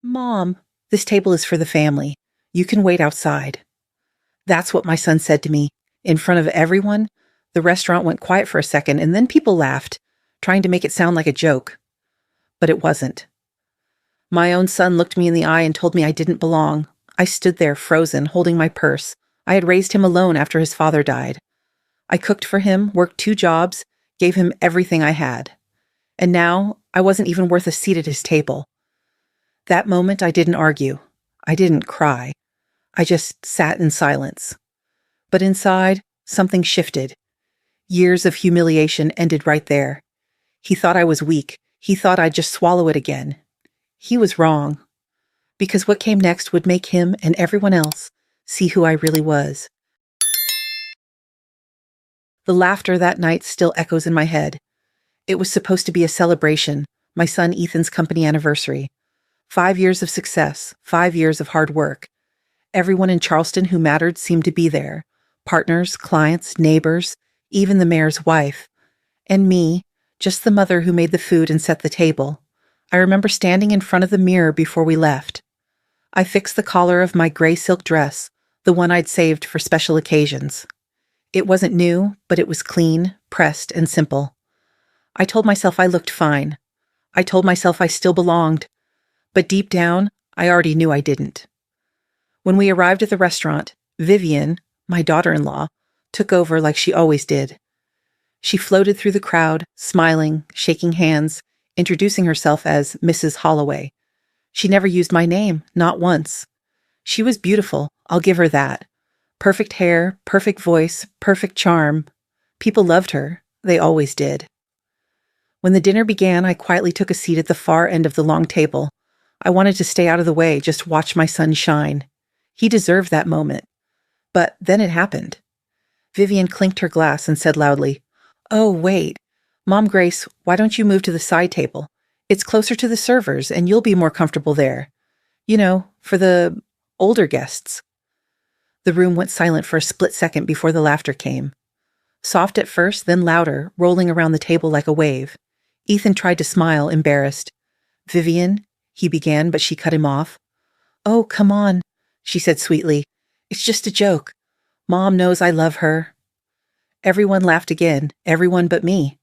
Mom, this table is for the family. You can wait outside. That's what my son said to me. In front of everyone, the restaurant went quiet for a second and then people laughed, trying to make it sound like a joke. But it wasn't. My own son looked me in the eye and told me I didn't belong. I stood there frozen, holding my purse. I had raised him alone after his father died. I cooked for him, worked 2 jobs, gave him everything I had. And now I wasn't even worth a seat at his table. That moment I didn't argue. I didn't cry. I just sat in silence. But inside, something shifted. Years of humiliation ended right there. He thought I was weak. He thought I'd just swallow it again. He was wrong. Because what came next would make him and everyone else see who I really was. The laughter that night still echoes in my head. It was supposed to be a celebration, my son Ethan's company anniversary. 5 years of success, 5 years of hard work. Everyone in Charleston who mattered seemed to be there. Partners, clients, neighbors, even the mayor's wife. And me, just the mother who made the food and set the table. I remember standing in front of the mirror before we left. I fixed the collar of my gray silk dress, the one I'd saved for special occasions. It wasn't new, but it was clean, pressed, and simple. I told myself I looked fine. I told myself I still belonged. But deep down, I already knew I didn't. When we arrived at the restaurant, Vivian, my daughter-in-law, took over like she always did. She floated through the crowd, smiling, shaking hands, introducing herself as Mrs. Holloway. She never used my name, not once. She was beautiful, I'll give her that. Perfect hair, perfect voice, perfect charm. People loved her. They always did. When the dinner began, I quietly took a seat at the far end of the long table. I wanted to stay out of the way, just watch my son shine. He deserved that moment. But then it happened. Vivian clinked her glass and said loudly, "Oh, wait. Mom Grace, why don't you move to the side table? It's closer to the servers, and you'll be more comfortable there. You know, for the older guests." The room went silent for a split second before the laughter came. Soft at first, then louder, rolling around the table like a wave. Ethan tried to smile, embarrassed. "Vivian," he began, but she cut him off. "Oh, come on," she said sweetly. "It's just a joke. Mom knows I love her." Everyone laughed again, everyone but me.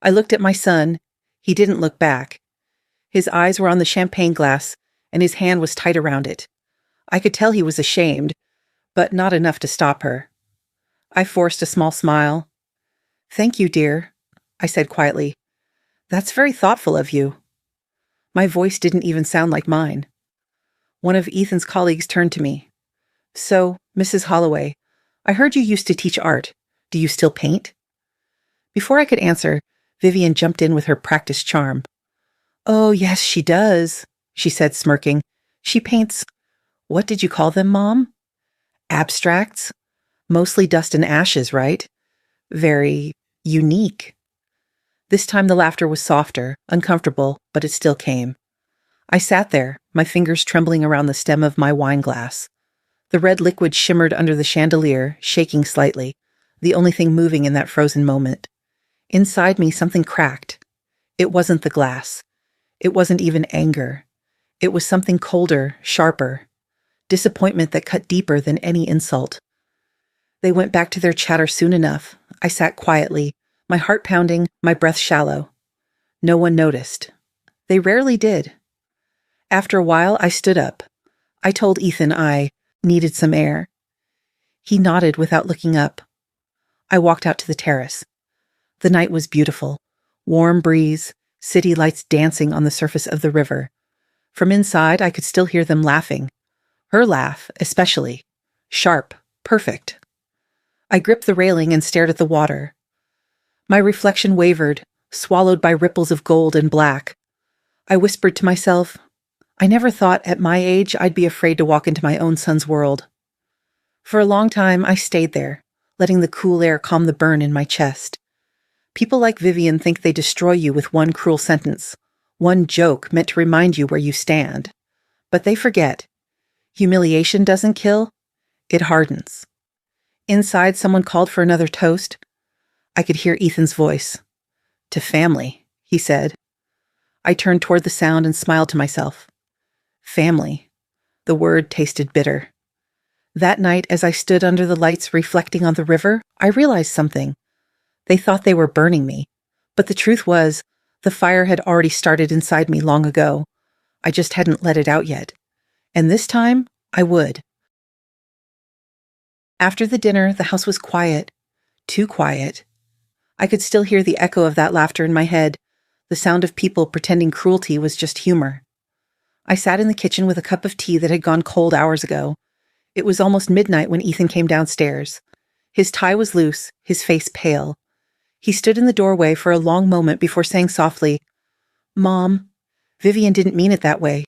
I looked at my son. He didn't look back. His eyes were on the champagne glass, and his hand was tight around it. I could tell he was ashamed, but not enough to stop her. I forced a small smile. "Thank you, dear," I said quietly. "That's very thoughtful of you." My voice didn't even sound like mine. One of Ethan's colleagues turned to me. "So, Mrs. Holloway, I heard you used to teach art. Do you still paint?" Before I could answer, Vivian jumped in with her practiced charm. "Oh, yes, she does," she said, smirking. "She paints, what did you call them, Mom?" "Abstracts. Mostly dust and ashes, right? Very unique." This time the laughter was softer, uncomfortable, but it still came. I sat there, my fingers trembling around the stem of my wine glass. The red liquid shimmered under the chandelier, shaking slightly, the only thing moving in that frozen moment. Inside me, something cracked. It wasn't the glass. It wasn't even anger. It was something colder, sharper. Disappointment that cut deeper than any insult. They went back to their chatter soon enough. I sat quietly, my heart pounding, my breath shallow. No one noticed. They rarely did. After a while, I stood up. I told Ethan I needed some air. He nodded without looking up. I walked out to the terrace. The night was beautiful. Warm breeze, city lights dancing on the surface of the river. From inside, I could still hear them laughing. Her laugh, especially. Sharp, perfect. I gripped the railing and stared at the water. My reflection wavered, swallowed by ripples of gold and black. I whispered to myself, I never thought at my age I'd be afraid to walk into my own son's world. For a long time, I stayed there, letting the cool air calm the burn in my chest. People like Vivian think they destroy you with one cruel sentence, one joke meant to remind you where you stand. But they forget. Humiliation doesn't kill, it hardens. Inside, someone called for another toast. I could hear Ethan's voice. "To family," he said. I turned toward the sound and smiled to myself. Family. The word tasted bitter. That night, as I stood under the lights reflecting on the river, I realized something. They thought they were burning me. But the truth was, the fire had already started inside me long ago. I just hadn't let it out yet. And this time, I would. After the dinner, the house was quiet. Too quiet. I could still hear the echo of that laughter in my head. The sound of people pretending cruelty was just humor. I sat in the kitchen with a cup of tea that had gone cold hours ago. It was almost midnight when Ethan came downstairs. His tie was loose, his face pale. He stood in the doorway for a long moment before saying softly, "Mom, Vivian didn't mean it that way.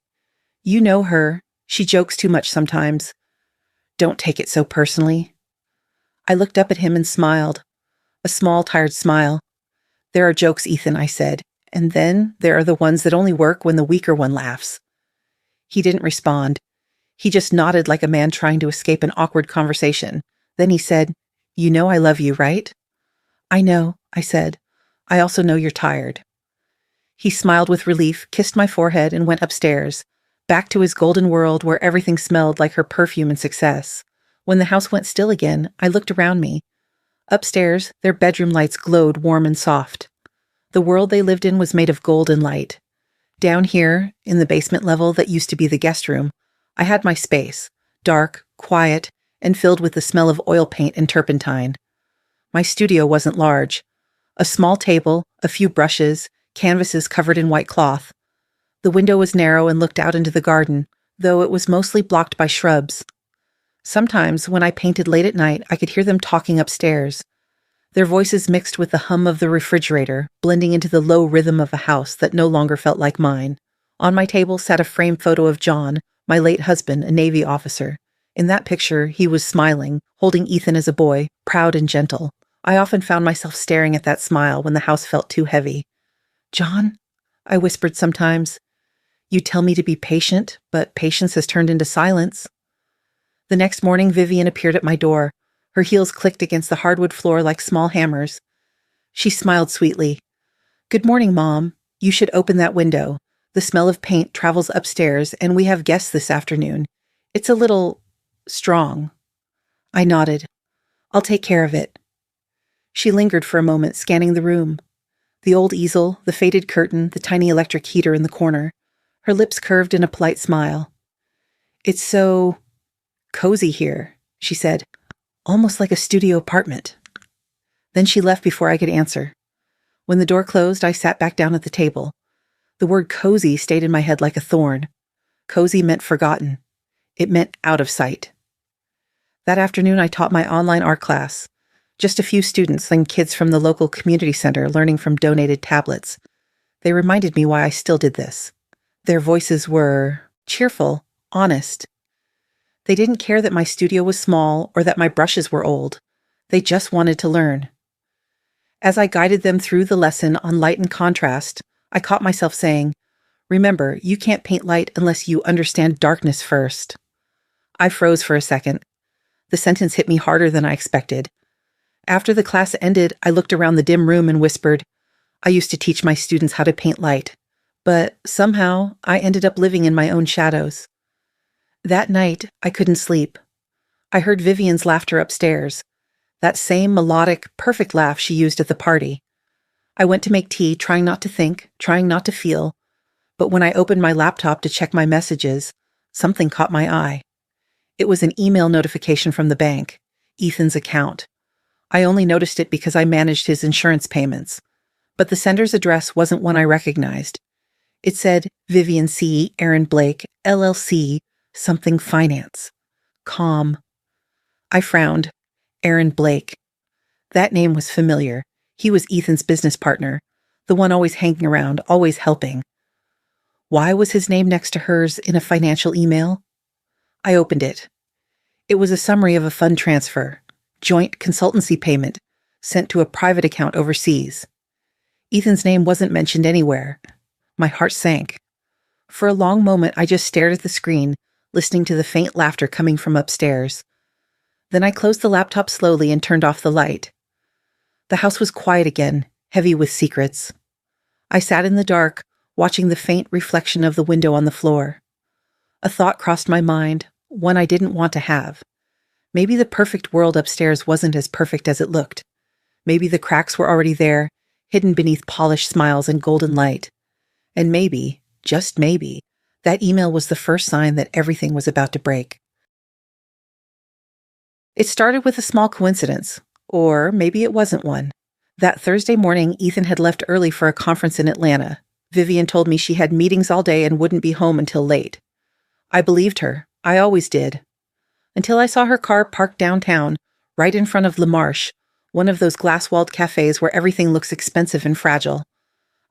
You know her. She jokes too much sometimes. Don't take it so personally." I looked up at him and smiled. A small, tired smile. "There are jokes, Ethan," I said, "and then there are the ones that only work when the weaker one laughs." He didn't respond. He just nodded like a man trying to escape an awkward conversation. Then he said, "You know I love you, right?" "I know," I said. "I also know you're tired." He smiled with relief, kissed my forehead, and went upstairs, back to his golden world where everything smelled like her perfume and success. When the house went still again, I looked around me. Upstairs, their bedroom lights glowed warm and soft. The world they lived in was made of gold and light. Down here, in the basement level that used to be the guest room, I had my space, dark, quiet, and filled with the smell of oil paint and turpentine. My studio wasn't large. A small table, a few brushes, canvases covered in white cloth. The window was narrow and looked out into the garden, though it was mostly blocked by shrubs. Sometimes, when I painted late at night, I could hear them talking upstairs. Their voices mixed with the hum of the refrigerator, blending into the low rhythm of a house that no longer felt like mine. On my table sat a framed photo of John, my late husband, a Navy officer. In that picture, he was smiling, holding Ethan as a boy, proud and gentle. I often found myself staring at that smile when the house felt too heavy. "John," I whispered sometimes. "You tell me to be patient, but patience has turned into silence." The next morning, Vivian appeared at my door. Her heels clicked against the hardwood floor like small hammers. She smiled sweetly. "Good morning, Mom. You should open that window. The smell of paint travels upstairs, and we have guests this afternoon. It's a little strong." I nodded. "I'll take care of it." She lingered for a moment, scanning the room. The old easel, the faded curtain, the tiny electric heater in the corner. Her lips curved in a polite smile. "It's so cozy here," she said. "Almost like a studio apartment." Then she left before I could answer. When the door closed, I sat back down at the table. The word cozy stayed in my head like a thorn. Cozy meant forgotten. It meant out of sight. That afternoon, I taught my online art class. Just a few students and kids from the local community center learning from donated tablets. They reminded me why I still did this. Their voices were cheerful, honest. They didn't care that my studio was small or that my brushes were old. They just wanted to learn. As I guided them through the lesson on light and contrast, I caught myself saying, "Remember, you can't paint light unless you understand darkness first." I froze for a second. The sentence hit me harder than I expected. After the class ended, I looked around the dim room and whispered, "I used to teach my students how to paint light, but somehow I ended up living in my own shadows." That night, I couldn't sleep. I heard Vivian's laughter upstairs, that same melodic, perfect laugh she used at the party. I went to make tea, trying not to think, trying not to feel, but when I opened my laptop to check my messages, something caught my eye. It was an email notification from the bank, Ethan's account. I only noticed it because I managed his insurance payments, but the sender's address wasn't one I recognized. It said Vivian C. Aaron Blake, LLC, something finance. Calm. I frowned. Aaron Blake. That name was familiar. He was Ethan's business partner, the one always hanging around, always helping. Why was his name next to hers in a financial email? I opened it. It was a summary of a fund transfer, joint consultancy payment, sent to a private account overseas. Ethan's name wasn't mentioned anywhere. My heart sank. For a long moment, I just stared at the screen, listening to the faint laughter coming from upstairs. Then I closed the laptop slowly and turned off the light. The house was quiet again, heavy with secrets. I sat in the dark, watching the faint reflection of the window on the floor. A thought crossed my mind, one I didn't want to have. Maybe the perfect world upstairs wasn't as perfect as it looked. Maybe the cracks were already there, hidden beneath polished smiles and golden light. And maybe, just maybe, that email was the first sign that everything was about to break. It started with a small coincidence, or maybe it wasn't one. That Thursday morning, Ethan had left early for a conference in Atlanta. Vivian told me she had meetings all day and wouldn't be home until late. I believed her. I always did. Until I saw her car parked downtown, right in front of Le Marche, one of those glass-walled cafes where everything looks expensive and fragile.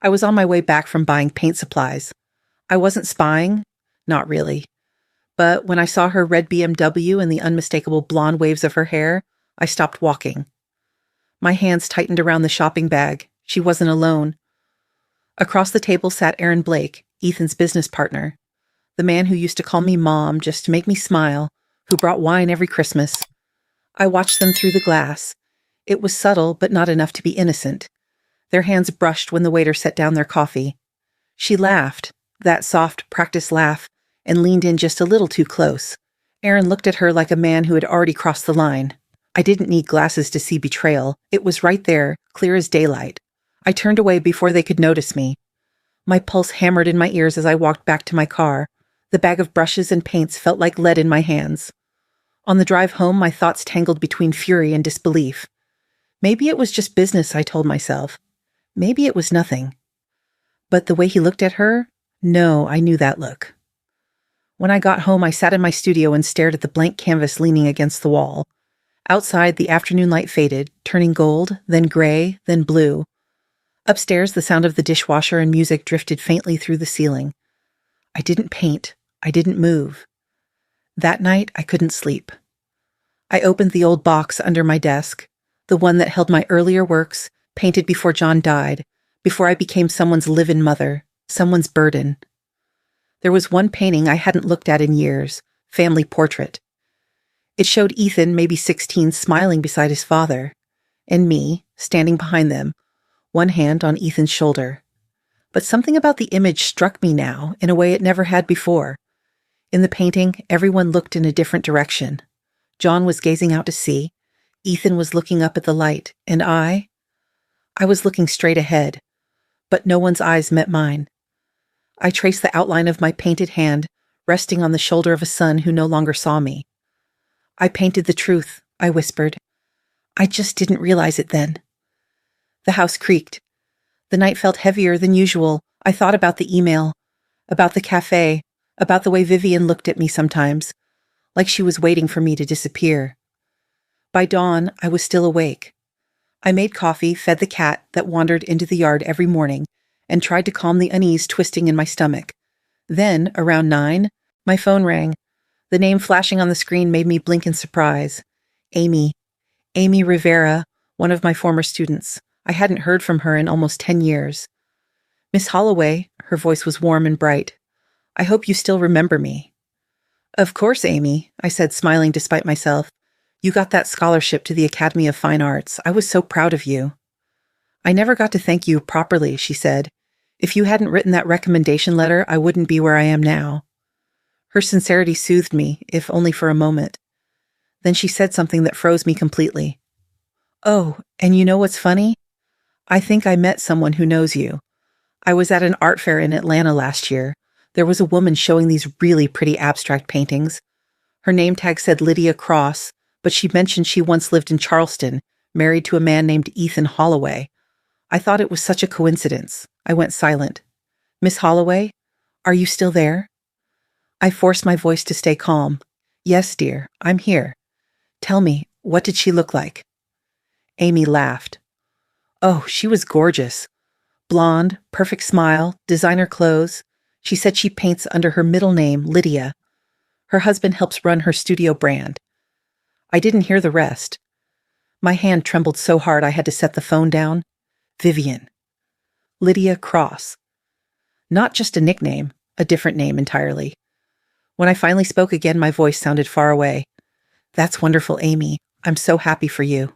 I was on my way back from buying paint supplies. I wasn't spying. Not really. But when I saw her red BMW and the unmistakable blonde waves of her hair, I stopped walking. My hands tightened around the shopping bag. She wasn't alone. Across the table sat Aaron Blake, Ethan's business partner, the man who used to call me Mom just to make me smile, who brought wine every Christmas. I watched them through the glass. It was subtle, but not enough to be innocent. Their hands brushed when the waiter set down their coffee. She laughed, that soft, practiced laugh, and leaned in just a little too close. Aaron looked at her like a man who had already crossed the line. I didn't need glasses to see betrayal. It was right there, clear as daylight. I turned away before they could notice me. My pulse hammered in my ears as I walked back to my car. The bag of brushes and paints felt like lead in my hands. On the drive home, my thoughts tangled between fury and disbelief. Maybe it was just business, I told myself. Maybe it was nothing. But the way he looked at her? No, I knew that look. When I got home, I sat in my studio and stared at the blank canvas leaning against the wall. Outside, the afternoon light faded, turning gold, then gray, then blue. Upstairs, the sound of the dishwasher and music drifted faintly through the ceiling. I didn't paint. I didn't move. That night, I couldn't sleep. I opened the old box under my desk, the one that held my earlier works, painted before John died, before I became someone's live-in mother, someone's burden. There was one painting I hadn't looked at in years, family portrait. It showed Ethan, maybe 16, smiling beside his father, and me, standing behind them, one hand on Ethan's shoulder. But something about the image struck me now in a way it never had before. In the painting, everyone looked in a different direction. John was gazing out to sea, Ethan was looking up at the light, and I was looking straight ahead, but no one's eyes met mine. I traced the outline of my painted hand, resting on the shoulder of a son who no longer saw me. I painted the truth, I whispered. I just didn't realize it then. The house creaked. The night felt heavier than usual. I thought about the email, about the cafe, about the way Vivian looked at me sometimes, like she was waiting for me to disappear. By dawn, I was still awake. I made coffee, fed the cat that wandered into the yard every morning, and tried to calm the unease twisting in my stomach. Then, around 9, my phone rang. The name flashing on the screen made me blink in surprise. Amy Rivera, one of my former students. I hadn't heard from her in almost 10 years. Miss Holloway, her voice was warm and bright. I hope you still remember me. Of course, Amy, I said, smiling despite myself. You got that scholarship to the Academy of Fine Arts. I was so proud of you. I never got to thank you properly, she said. If you hadn't written that recommendation letter, I wouldn't be where I am now. Her sincerity soothed me, if only for a moment. Then she said something that froze me completely. Oh, and you know what's funny? I think I met someone who knows you. I was at an art fair in Atlanta last year. There was a woman showing these really pretty abstract paintings. Her name tag said Lydia Cross, but she mentioned she once lived in Charleston, married to a man named Ethan Holloway. I thought it was such a coincidence. I went silent. Miss Holloway, are you still there? I forced my voice to stay calm. Yes, dear, I'm here. Tell me, what did she look like? Amy laughed. Oh, she was gorgeous. Blonde, perfect smile, designer clothes. She said she paints under her middle name, Lydia. Her husband helps run her studio brand. I didn't hear the rest. My hand trembled so hard I had to set the phone down. Vivian. Lydia Cross. Not just a nickname, a different name entirely. When I finally spoke again, my voice sounded far away. That's wonderful, Amy. I'm so happy for you.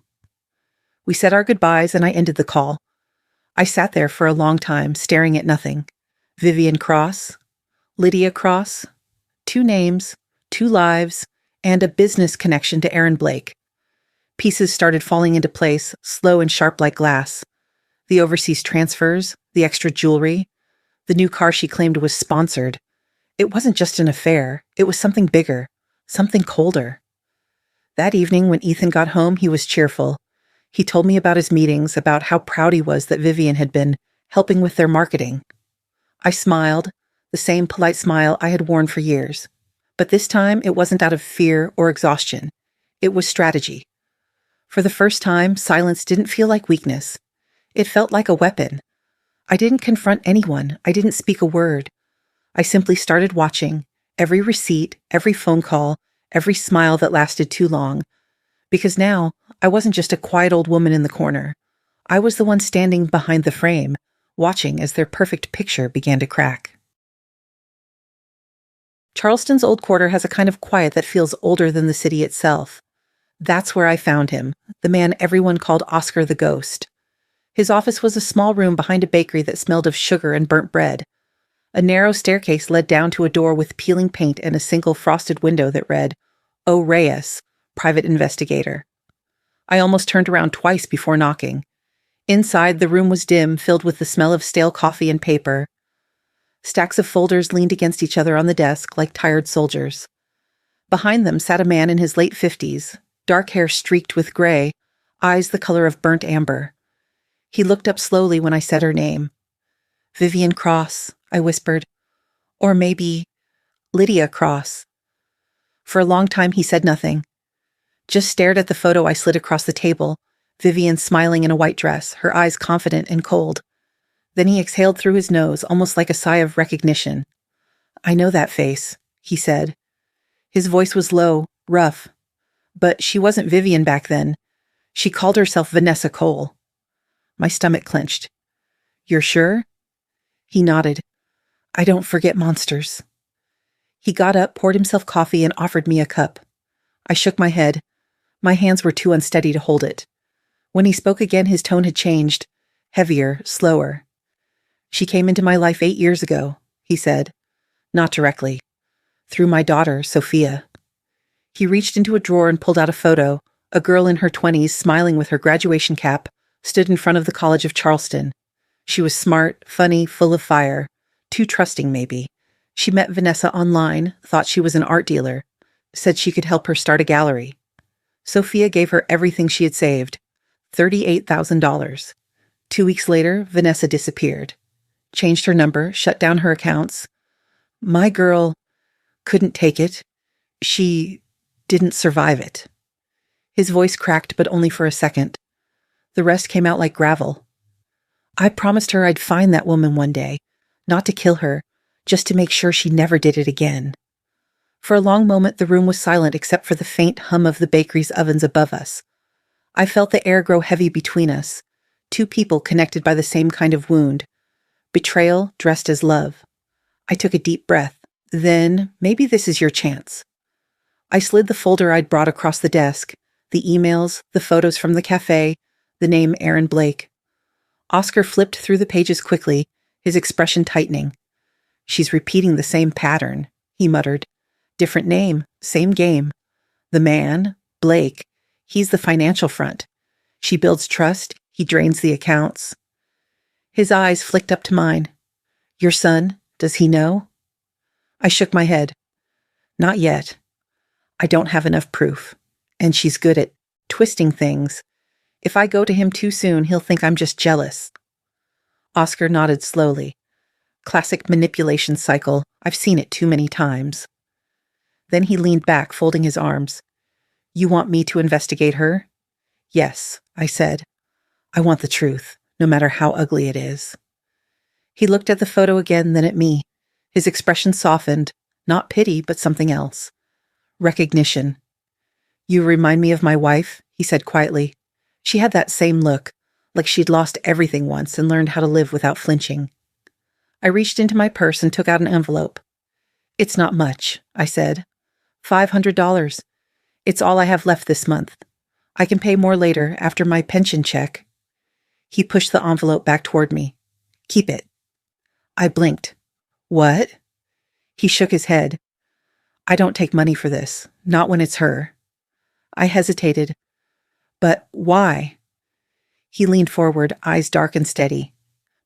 We said our goodbyes and I ended the call. I sat there for a long time, staring at nothing. Vivian Cross? Lydia Cross? 2 names, 2 lives, and a business connection to Aaron Blake. Pieces started falling into place, slow and sharp like glass. The overseas transfers, the extra jewelry, the new car she claimed was sponsored. It wasn't just an affair, it was something bigger, something colder. That evening, when Ethan got home, he was cheerful. He told me about his meetings, about how proud he was that Vivian had been helping with their marketing. I smiled, the same polite smile I had worn for years. But this time, it wasn't out of fear or exhaustion. It was strategy. For the first time, silence didn't feel like weakness. It felt like a weapon. I didn't confront anyone. I didn't speak a word. I simply started watching every receipt, every phone call, every smile that lasted too long. Because now, I wasn't just a quiet old woman in the corner. I was the one standing behind the frame, watching as their perfect picture began to crack. Charleston's old quarter has a kind of quiet that feels older than the city itself. That's where I found him, the man everyone called Oscar the Ghost. His office was a small room behind a bakery that smelled of sugar and burnt bread. A narrow staircase led down to a door with peeling paint and a single frosted window that read, O. Reyes, Private Investigator. I almost turned around twice before knocking. Inside, the room was dim, filled with the smell of stale coffee and paper. Stacks of folders leaned against each other on the desk like tired soldiers. Behind them sat a man in his late 50s, dark hair streaked with gray, eyes the color of burnt amber. He looked up slowly when I said her name. Vivian Cross, I whispered. Or maybe Lydia Cross. For a long time he said nothing. Just stared at the photo I slid across the table, Vivian smiling in a white dress, her eyes confident and cold. Then he exhaled through his nose, almost like a sigh of recognition. I know that face, he said. His voice was low, rough. But she wasn't Vivian back then. She called herself Vanessa Cole. My stomach clenched. You're sure? He nodded. I don't forget monsters. He got up, poured himself coffee, and offered me a cup. I shook my head. My hands were too unsteady to hold it. When he spoke again, his tone had changed. Heavier, slower. She came into my life 8 years ago, he said. Not directly. Through my daughter, Sophia. He reached into a drawer and pulled out a photo. A girl in her 20s, smiling with her graduation cap, stood in front of the College of Charleston. She was smart, funny, full of fire. Too trusting, maybe. She met Vanessa online, thought she was an art dealer, said she could help her start a gallery. Sophia gave her everything she had saved, $38,000. 2 weeks later, Vanessa disappeared. Changed her number, shut down her accounts. My girl couldn't take it. She didn't survive it. His voice cracked, but only for a second. The rest came out like gravel. I promised her I'd find that woman one day, not to kill her, just to make sure she never did it again. For a long moment, the room was silent except for the faint hum of the bakery's ovens above us. I felt the air grow heavy between us, 2 people connected by the same kind of wound. Betrayal dressed as love. I took a deep breath. Then, maybe this is your chance. I slid the folder I'd brought across the desk, the emails, the photos from the cafe, the name Aaron Blake. Oscar flipped through the pages quickly, his expression tightening. She's repeating the same pattern, he muttered. Different name, same game. The man, Blake, he's the financial front. She builds trust, he drains the accounts. His eyes flicked up to mine. Your son, does he know? I shook my head. Not yet. I don't have enough proof. And she's good at twisting things. If I go to him too soon, he'll think I'm just jealous. Oscar nodded slowly. Classic manipulation cycle. I've seen it too many times. Then he leaned back, folding his arms. You want me to investigate her? Yes, I said. I want the truth, no matter how ugly it is. He looked at the photo again, then at me. His expression softened, not pity, but something else. Recognition. You remind me of my wife, he said quietly. She had that same look, like she'd lost everything once and learned how to live without flinching. I reached into my purse and took out an envelope. It's not much, I said. $500. It's all I have left this month. I can pay more later, after my pension check. He pushed the envelope back toward me. Keep it. I blinked. What? He shook his head. I don't take money for this, not when it's her. I hesitated. But why? He leaned forward, eyes dark and steady.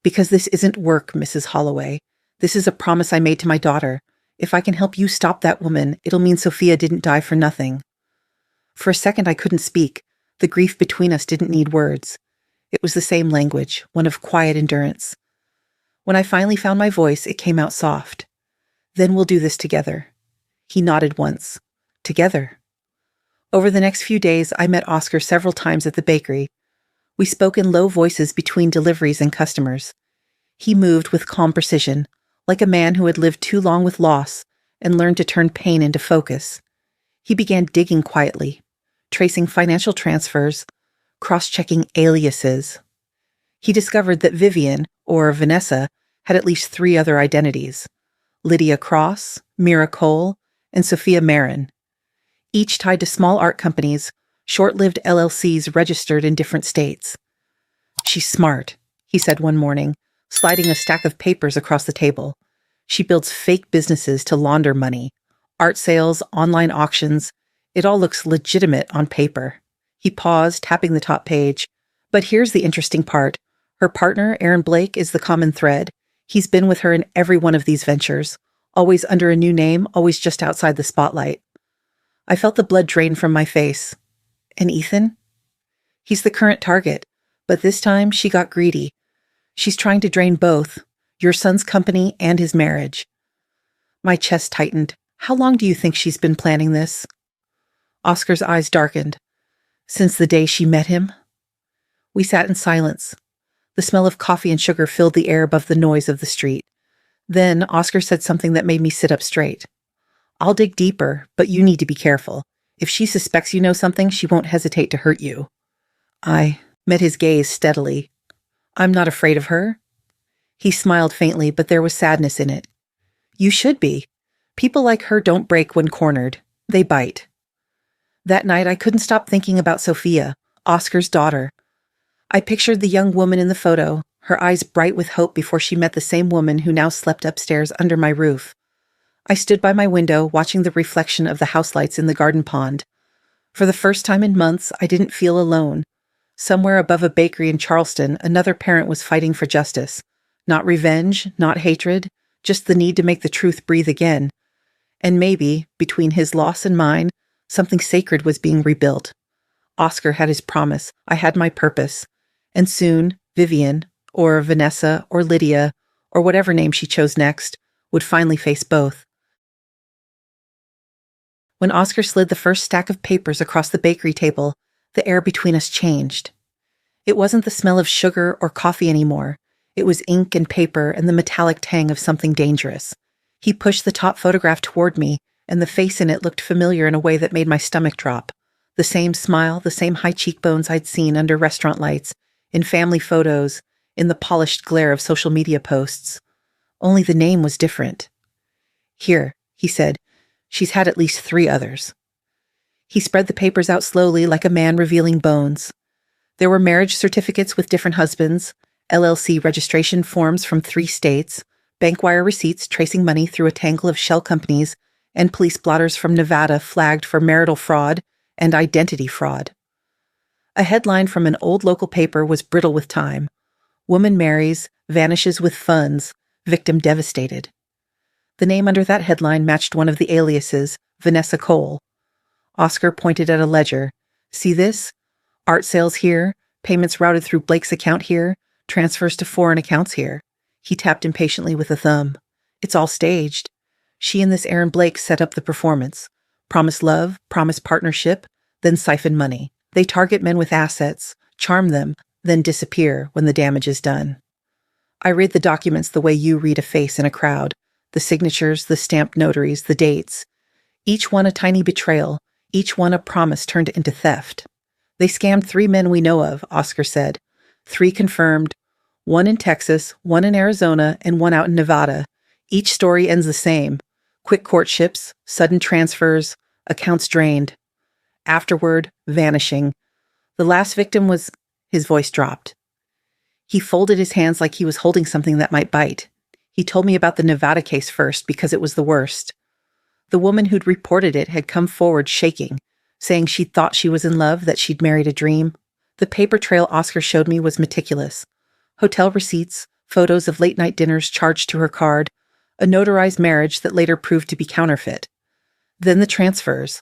Because this isn't work, Mrs. Holloway. This is a promise I made to my daughter. If I can help you stop that woman, it'll mean Sophia didn't die for nothing. For a second, I couldn't speak. The grief between us didn't need words. It was the same language, one of quiet endurance. When I finally found my voice, it came out soft. Then we'll do this together. He nodded once. Together. Over the next few days, I met Oscar several times at the bakery. We spoke in low voices between deliveries and customers. He moved with calm precision, like a man who had lived too long with loss and learned to turn pain into focus. He began digging quietly, tracing financial transfers, cross-checking aliases. He discovered that Vivian, or Vanessa, had at least 3 other identities: Lydia Cross, Mira Cole, and Sophia Marin, each tied to small art companies, short-lived LLCs registered in different states. She's smart, he said one morning, sliding a stack of papers across the table. She builds fake businesses to launder money. Art sales, online auctions. It all looks legitimate on paper. He paused, tapping the top page. But here's the interesting part. Her partner, Aaron Blake, is the common thread. He's been with her in every one of these ventures, always under a new name, always just outside the spotlight. I felt the blood drain from my face. And Ethan? He's the current target, but this time she got greedy. She's trying to drain both, your son's company and his marriage. My chest tightened. How long do you think she's been planning this? Oscar's eyes darkened. Since the day she met him? We sat in silence. The smell of coffee and sugar filled the air above the noise of the street. Then Oscar said something that made me sit up straight. I'll dig deeper, but you need to be careful. If she suspects you know something, she won't hesitate to hurt you. I met his gaze steadily. I'm not afraid of her. He smiled faintly, but there was sadness in it. You should be. People like her don't break when cornered. They bite. That night, I couldn't stop thinking about Sophia, Oscar's daughter. I pictured the young woman in the photo, her eyes bright with hope before she met the same woman who now slept upstairs under my roof. I stood by my window, watching the reflection of the house lights in the garden pond. For the first time in months, I didn't feel alone. Somewhere above a bakery in Charleston, another parent was fighting for justice. Not revenge, not hatred, just the need to make the truth breathe again. And maybe, between his loss and mine, something sacred was being rebuilt. Oscar had his promise, I had my purpose. And soon, Vivian, or Vanessa, or Lydia, or whatever name she chose next, would finally face both. When Oscar slid the first stack of papers across the bakery table, the air between us changed. It wasn't the smell of sugar or coffee anymore. It was ink and paper and the metallic tang of something dangerous. He pushed the top photograph toward me, and the face in it looked familiar in a way that made my stomach drop. The same smile, the same high cheekbones I'd seen under restaurant lights, in family photos, in the polished glare of social media posts. Only the name was different. Here, he said, she's had at least 3 others. He spread the papers out slowly like a man revealing bones. There were marriage certificates with different husbands, LLC registration forms from 3 states, bank wire receipts tracing money through a tangle of shell companies, and police blotters from Nevada flagged for marital fraud and identity fraud. A headline from an old local paper was brittle with time. Woman marries, vanishes with funds, victim devastated. The name under that headline matched one of the aliases, Vanessa Cole. Oscar pointed at a ledger. See this? Art sales here, payments routed through Blake's account here, transfers to foreign accounts here. He tapped impatiently with a thumb. It's all staged. She and this Aaron Blake set up the performance. Promise love, promise partnership, then siphon money. They target men with assets, charm them, then disappear when the damage is done. I read the documents the way you read a face in a crowd. The signatures, the stamped notaries, the dates. Each one a tiny betrayal, each one a promise turned into theft. They scammed 3 men we know of, Oscar said. 3 confirmed, 1 in Texas, 1 in Arizona, and 1 out in Nevada. Each story ends the same. Quick courtships, sudden transfers, accounts drained. Afterward, vanishing. The last victim was... His voice dropped. He folded his hands like he was holding something that might bite. He told me about the Nevada case first because it was the worst. The woman who'd reported it had come forward shaking, saying she'd thought she was in love, that she'd married a dream. The paper trail Oscar showed me was meticulous. Hotel receipts, photos of late-night dinners charged to her card, a notarized marriage that later proved to be counterfeit. Then the transfers.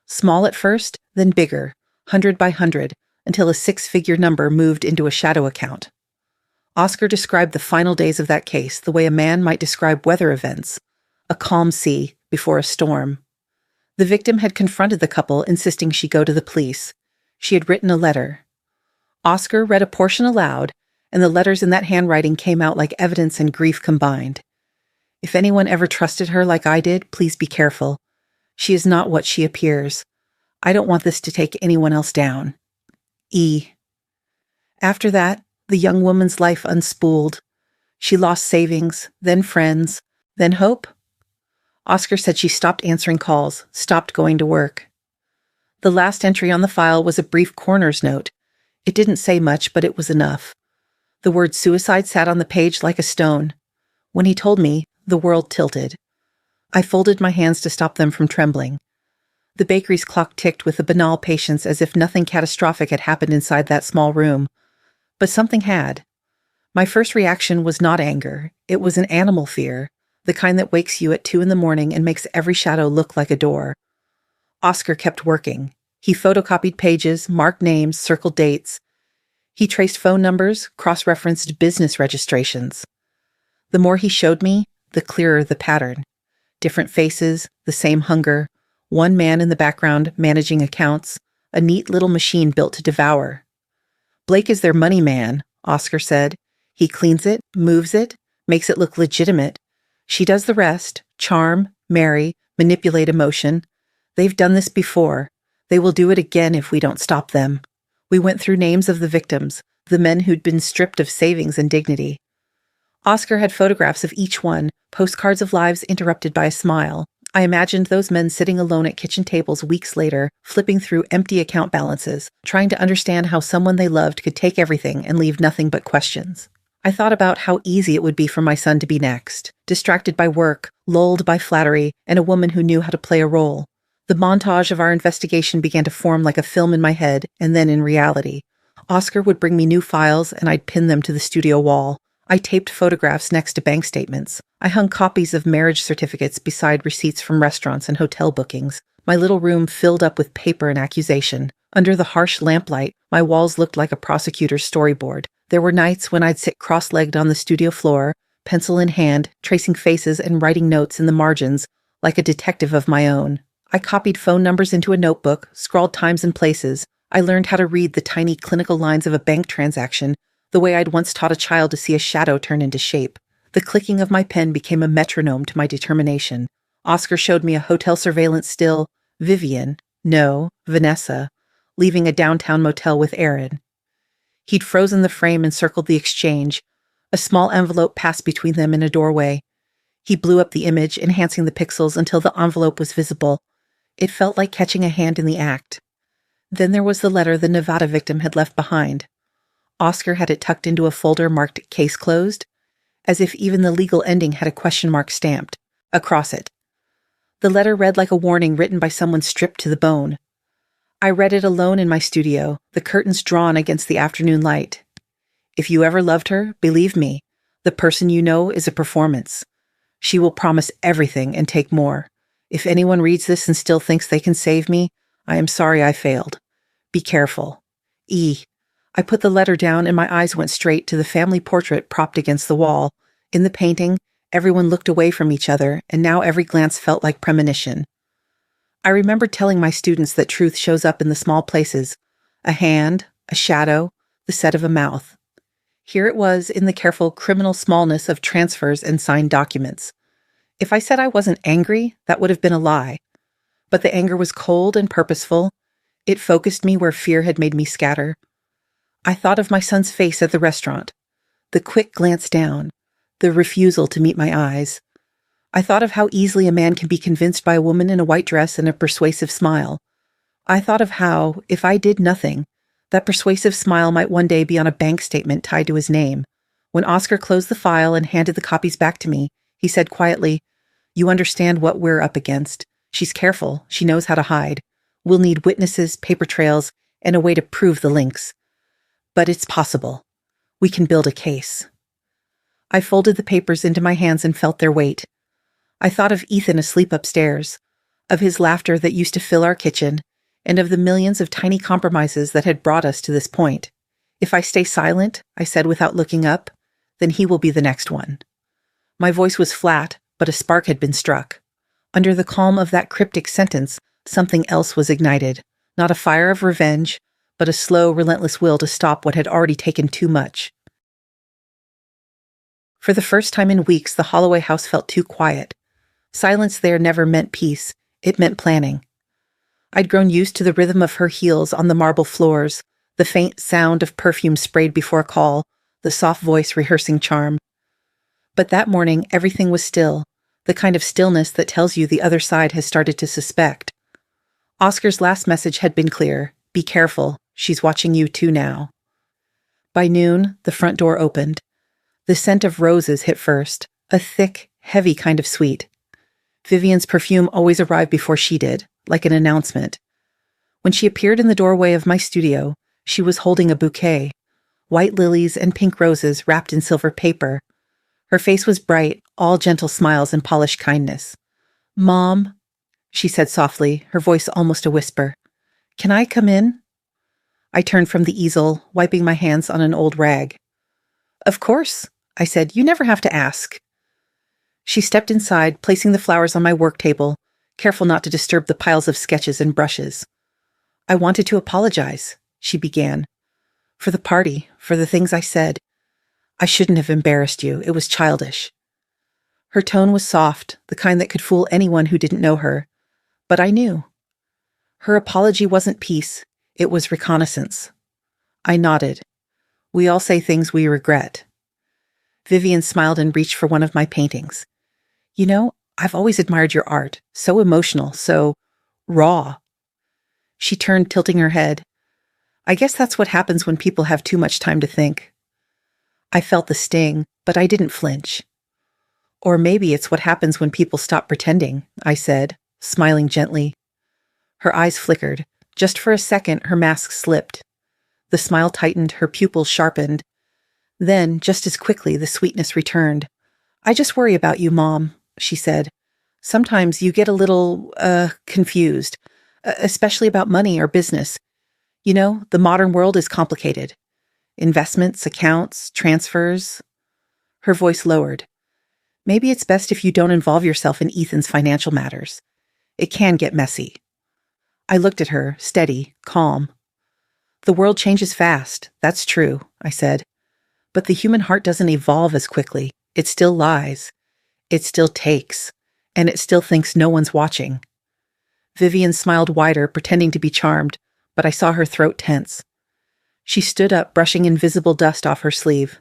Small at first, then bigger, 100 by 100, until a 6-figure number moved into a shadow account. Oscar described the final days of that case the way a man might describe weather events, a calm sea before a storm. The victim had confronted the couple, insisting she go to the police. She had written a letter. Oscar read a portion aloud, and the letters in that handwriting came out like evidence and grief combined. If anyone ever trusted her like I did, please be careful. She is not what she appears. I don't want this to take anyone else down. E. After that, the young woman's life unspooled. She lost savings, then friends, then hope. Oscar said she stopped answering calls, stopped going to work. The last entry on the file was a brief coroner's note. It didn't say much, but it was enough. The word suicide sat on the page like a stone. When he told me, the world tilted. I folded my hands to stop them from trembling. The bakery's clock ticked with a banal patience, as if nothing catastrophic had happened inside that small room. But something had. My first reaction was not anger. It was an animal fear, the kind that wakes you at 2 a.m. and makes every shadow look like a door. Oscar kept working. He photocopied pages, marked names, circled dates. He traced phone numbers, cross-referenced business registrations. The more he showed me, the clearer the pattern. Different faces, the same hunger, one man in the background managing accounts, a neat little machine built to devour. Blake is their money man, Oscar said. He cleans it, moves it, makes it look legitimate. She does the rest, charm, marry, manipulate emotion. They've done this before. They will do it again if we don't stop them. We went through names of the victims, the men who'd been stripped of savings and dignity. Oscar had photographs of each one, postcards of lives interrupted by a smile. I imagined those men sitting alone at kitchen tables weeks later, flipping through empty account balances, trying to understand how someone they loved could take everything and leave nothing but questions. I thought about how easy it would be for my son to be next, distracted by work, lulled by flattery, and a woman who knew how to play a role. The montage of our investigation began to form like a film in my head, and then in reality. Oscar would bring me new files, and I'd pin them to the studio wall. I taped photographs next to bank statements. I hung copies of marriage certificates beside receipts from restaurants and hotel bookings. My little room filled up with paper and accusation. Under the harsh lamplight, my walls looked like a prosecutor's storyboard. There were nights when I'd sit cross-legged on the studio floor, pencil in hand, tracing faces and writing notes in the margins, like a detective of my own. I copied phone numbers into a notebook, scrawled times and places. I learned how to read the tiny clinical lines of a bank transaction, the way I'd once taught a child to see a shadow turn into shape. The clicking of my pen became a metronome to my determination. Oscar showed me a hotel surveillance still, Vivian, no, Vanessa, leaving a downtown motel with Aaron. He'd frozen the frame and circled the exchange. A small envelope passed between them in a doorway. He blew up the image, enhancing the pixels until the envelope was visible. It felt like catching a hand in the act. Then there was the letter the Nevada victim had left behind. Oscar had it tucked into a folder marked Case Closed, as if even the legal ending had a question mark stamped across it. The letter read like a warning written by someone stripped to the bone. I read it alone in my studio, the curtains drawn against the afternoon light. If you ever loved her, believe me, the person you know is a performance. She will promise everything and take more. If anyone reads this and still thinks they can save me, I am sorry I failed. Be careful. E. I put the letter down and my eyes went straight to the family portrait propped against the wall. In the painting, everyone looked away from each other, and now every glance felt like premonition. I remembered telling my students that truth shows up in the small places, a hand, a shadow, the set of a mouth. Here it was in the careful criminal smallness of transfers and signed documents. If I said I wasn't angry, that would have been a lie. But the anger was cold and purposeful. It focused me where fear had made me scatter. I thought of my son's face at the restaurant, the quick glance down, the refusal to meet my eyes. I thought of how easily a man can be convinced by a woman in a white dress and a persuasive smile. I thought of how, if I did nothing, that persuasive smile might one day be on a bank statement tied to his name. When Oscar closed the file and handed the copies back to me, he said quietly, "You understand what we're up against. She's careful. She knows how to hide. We'll need witnesses, paper trails, and a way to prove the links. But it's possible. We can build a case. I folded the papers into my hands and felt their weight. I thought of Ethan asleep upstairs, of his laughter that used to fill our kitchen, and of the millions of tiny compromises that had brought us to this point. If I stay silent, I said without looking up, then he will be the next one. My voice was flat, but a spark had been struck. Under the calm of that cryptic sentence, something else was ignited, not a fire of revenge, but a slow, relentless will to stop what had already taken too much. For the first time in weeks, the Holloway house felt too quiet. Silence there never meant peace. It meant planning. I'd grown used to the rhythm of her heels on the marble floors, the faint sound of perfume sprayed before a call, the soft voice rehearsing charm. But that morning, everything was still, the kind of stillness that tells you the other side has started to suspect. Oscar's last message had been clear. Be careful. She's watching you too now. By noon, the front door opened. The scent of roses hit first, a thick, heavy kind of sweet. Vivian's perfume always arrived before she did, like an announcement. When she appeared in the doorway of my studio, she was holding a bouquet, white lilies and pink roses wrapped in silver paper. Her face was bright, all gentle smiles and polished kindness. "Mom," she said softly, her voice almost a whisper. "Can I come in?" I turned from the easel, wiping my hands on an old rag. "Of course," I said. "You never have to ask." She stepped inside, placing the flowers on my work table, careful not to disturb the piles of sketches and brushes. "I wanted to apologize," she began. "For the party, for the things I said. I shouldn't have embarrassed you. It was childish." Her tone was soft, the kind that could fool anyone who didn't know her. But I knew. Her apology wasn't peace. It was reconnaissance. I nodded. We all say things we regret. Vivian smiled and reached for one of my paintings. "You know, I've always admired your art. So emotional, so raw." She turned, tilting her head. "I guess that's what happens when people have too much time to think." I felt the sting, but I didn't flinch. "Or maybe it's what happens when people stop pretending," I said, smiling gently. Her eyes flickered. Just for a second, her mask slipped. The smile tightened, her pupils sharpened. Then, just as quickly, the sweetness returned. "I just worry about you, Mom," she said. "Sometimes you get a little, confused, especially about money or business. You know, the modern world is complicated. Investments, accounts, transfers." Her voice lowered. "Maybe it's best if you don't involve yourself in Ethan's financial matters. It can get messy." I looked at her, steady, calm. "The world changes fast, that's true," I said. "But the human heart doesn't evolve as quickly. It still lies. It still takes. And it still thinks no one's watching." Vivian smiled wider, pretending to be charmed, but I saw her throat tense. She stood up, brushing invisible dust off her sleeve.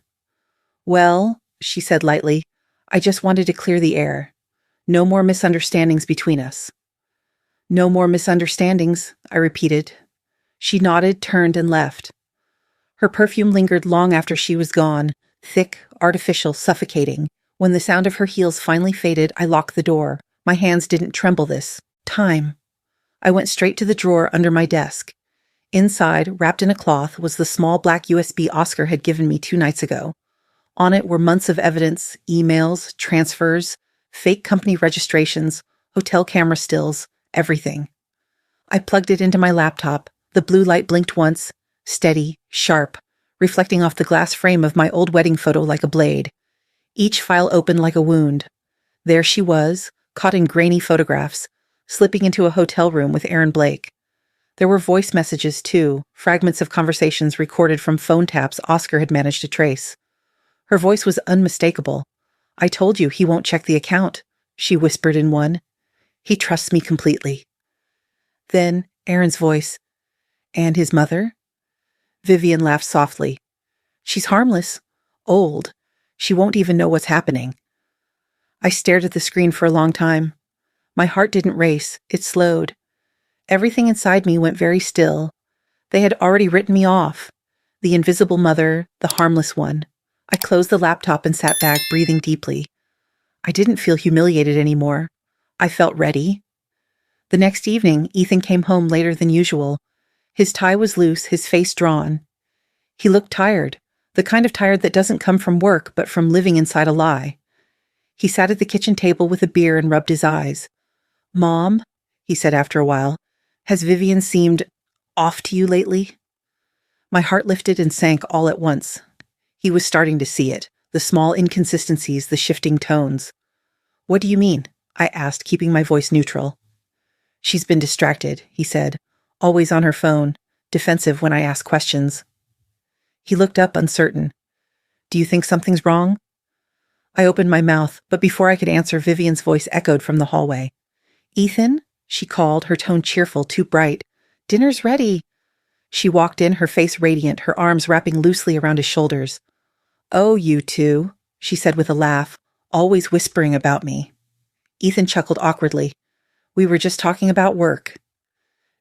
"Well," she said lightly, "I just wanted to clear the air. No more misunderstandings between us." "No more misunderstandings," I repeated. She nodded, turned, and left. Her perfume lingered long after she was gone, thick, artificial, suffocating. When the sound of her heels finally faded, I locked the door. My hands didn't tremble this time. I went straight to the drawer under my desk. Inside, wrapped in a cloth, was the small black USB Oscar had given me 2 nights ago. On it were months of evidence, emails, transfers, fake company registrations, hotel camera stills, everything. I plugged it into my laptop. The blue light blinked once, steady, sharp, reflecting off the glass frame of my old wedding photo like a blade. Each file opened like a wound. There she was, caught in grainy photographs, slipping into a hotel room with Aaron Blake. There were voice messages, too, fragments of conversations recorded from phone taps Oscar had managed to trace. Her voice was unmistakable. "I told you he won't check the account," she whispered in one. "He trusts me completely." Then Aaron's voice. "And his mother?" Vivian laughed softly. "She's harmless. Old. She won't even know what's happening." I stared at the screen for a long time. My heart didn't race. It slowed. Everything inside me went very still. They had already written me off. The invisible mother, the harmless one. I closed the laptop and sat back, breathing deeply. I didn't feel humiliated anymore. I felt ready. The next evening, Ethan came home later than usual. His tie was loose, his face drawn. He looked tired, the kind of tired that doesn't come from work but from living inside a lie. He sat at the kitchen table with a beer and rubbed his eyes. "Mom," he said after a while, "has Vivian seemed off to you lately?" My heart lifted and sank all at once. He was starting to see it, the small inconsistencies, the shifting tones. "What do you mean?" I asked, keeping my voice neutral. "She's been distracted," he said, "always on her phone, defensive when I ask questions." He looked up, uncertain. "Do you think something's wrong?" I opened my mouth, but before I could answer, Vivian's voice echoed from the hallway. "Ethan?" she called, her tone cheerful, too bright. "Dinner's ready." She walked in, her face radiant, her arms wrapping loosely around his shoulders. "Oh, you two," she said with a laugh, "always whispering about me." Ethan chuckled awkwardly. "We were just talking about work."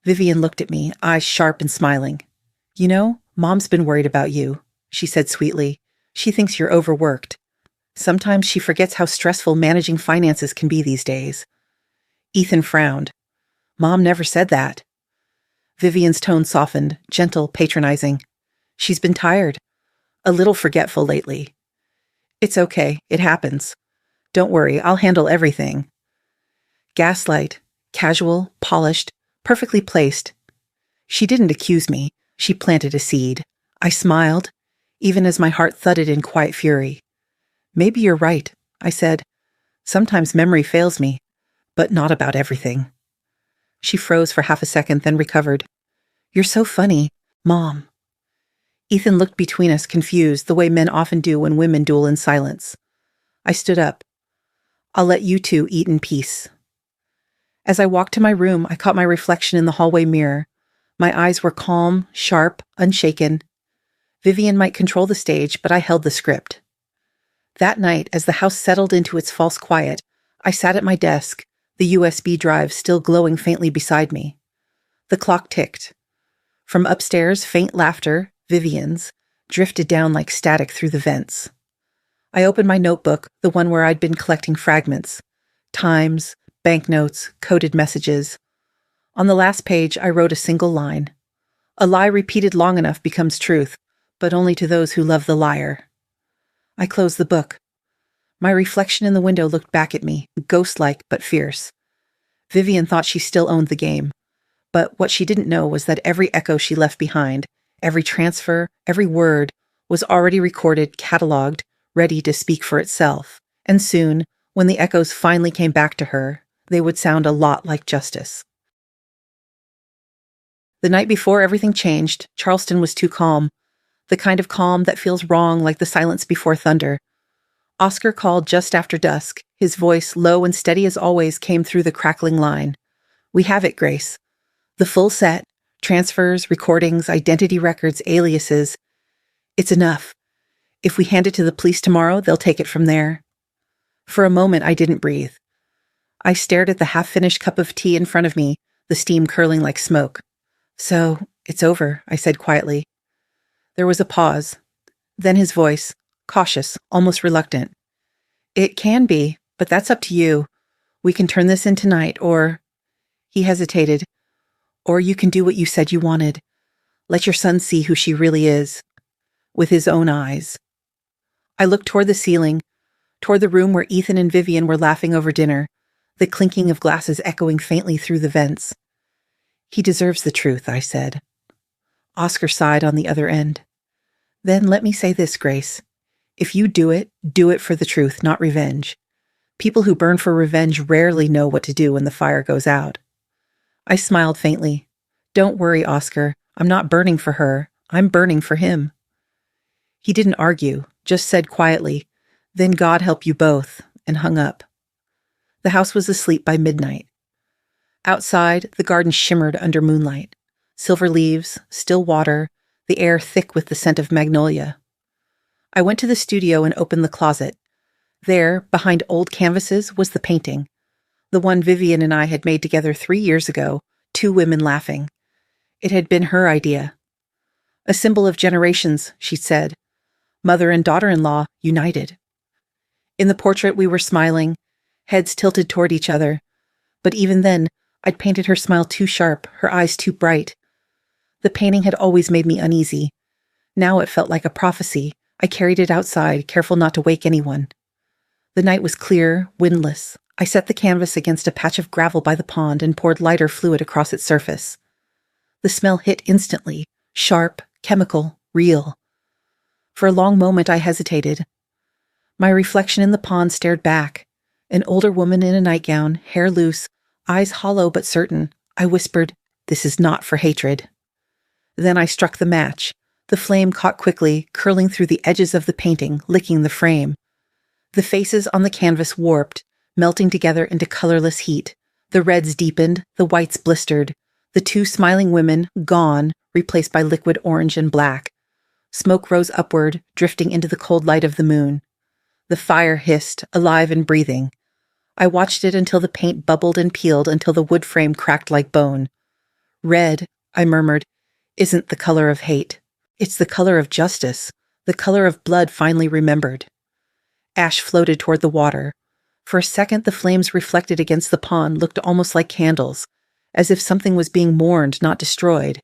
Vivian looked at me, eyes sharp and smiling. "You know, Mom's been worried about you," she said sweetly. "She thinks you're overworked. Sometimes she forgets how stressful managing finances can be these days." Ethan frowned. "Mom never said that." Vivian's tone softened, gentle, patronizing. "She's been tired. A little forgetful lately." "It's okay. It happens. Don't worry. I'll handle everything." Gaslight. Casual, polished, perfectly placed. She didn't accuse me. She planted a seed. I smiled, even as my heart thudded in quiet fury. "Maybe you're right," I said. "Sometimes memory fails me, but not about everything." She froze for half a second, then recovered. "You're so funny, Mom." Ethan looked between us, confused, the way men often do when women duel in silence. I stood up. "I'll let you two eat in peace." As I walked to my room, I caught my reflection in the hallway mirror. My eyes were calm, sharp, unshaken. Vivian might control the stage, but I held the script. That night, as the house settled into its false quiet, I sat at my desk, the USB drive still glowing faintly beside me. The clock ticked. From upstairs, faint laughter, Vivian's, drifted down like static through the vents. I opened my notebook, the one where I'd been collecting fragments. Times, banknotes, coded messages. On the last page, I wrote a single line. "A lie repeated long enough becomes truth, but only to those who love the liar." I closed the book. My reflection in the window looked back at me, ghost-like but fierce. Vivian thought she still owned the game, but what she didn't know was that every echo she left behind, every transfer, every word, was already recorded, cataloged, ready to speak for itself. And soon, when the echoes finally came back to her, they would sound a lot like justice. The night before everything changed, Charleston was too calm. The kind of calm that feels wrong, like the silence before thunder. Oscar called just after dusk. His voice, low and steady as always, came through the crackling line. "We have it, Grace. The full set. Transfers, recordings, identity records, aliases. It's enough. If we hand it to the police tomorrow, they'll take it from there." For a moment, I didn't breathe. I stared at the half-finished cup of tea in front of me, the steam curling like smoke. "So, it's over," I said quietly. There was a pause. Then his voice, cautious, almost reluctant. "It can be, but that's up to you. We can turn this in tonight, or—" He hesitated. "Or you can do what you said you wanted. Let your son see who she really is. With his own eyes." I looked toward the ceiling, toward the room where Ethan and Vivian were laughing over dinner, the clinking of glasses echoing faintly through the vents. "He deserves the truth," I said. Oscar sighed on the other end. "Then let me say this, Grace. If you do it for the truth, not revenge. People who burn for revenge rarely know what to do when the fire goes out." I smiled faintly. "Don't worry, Oscar. I'm not burning for her. I'm burning for him." He didn't argue, just said quietly, "Then God help you both," and hung up. The house was asleep by midnight. Outside, the garden shimmered under moonlight. Silver leaves, still water, the air thick with the scent of magnolia. I went to the studio and opened the closet. There, behind old canvases, was the painting. The one Vivian and I had made together 3 years ago, two women laughing. It had been her idea. "A symbol of generations," she said. "Mother and daughter-in-law united." In the portrait we were smiling, heads tilted toward each other. But even then, I'd painted her smile too sharp, her eyes too bright. The painting had always made me uneasy. Now it felt like a prophecy. I carried it outside, careful not to wake anyone. The night was clear, windless. I set the canvas against a patch of gravel by the pond and poured lighter fluid across its surface. The smell hit instantly, sharp, chemical, real. For a long moment I hesitated. My reflection in the pond stared back. An older woman in a nightgown, hair loose, eyes hollow but certain. I whispered, "This is not for hatred." Then I struck the match. The flame caught quickly, curling through the edges of the painting, licking the frame. The faces on the canvas warped, melting together into colorless heat. The reds deepened, the whites blistered. The two smiling women, gone, replaced by liquid orange and black. Smoke rose upward, drifting into the cold light of the moon. The fire hissed, alive and breathing. I watched it until the paint bubbled and peeled until the wood frame cracked like bone. "Red," I murmured, "isn't the color of hate. It's the color of justice, the color of blood finally remembered." Ash floated toward the water. For a second, the flames reflected against the pond looked almost like candles, as if something was being mourned, not destroyed.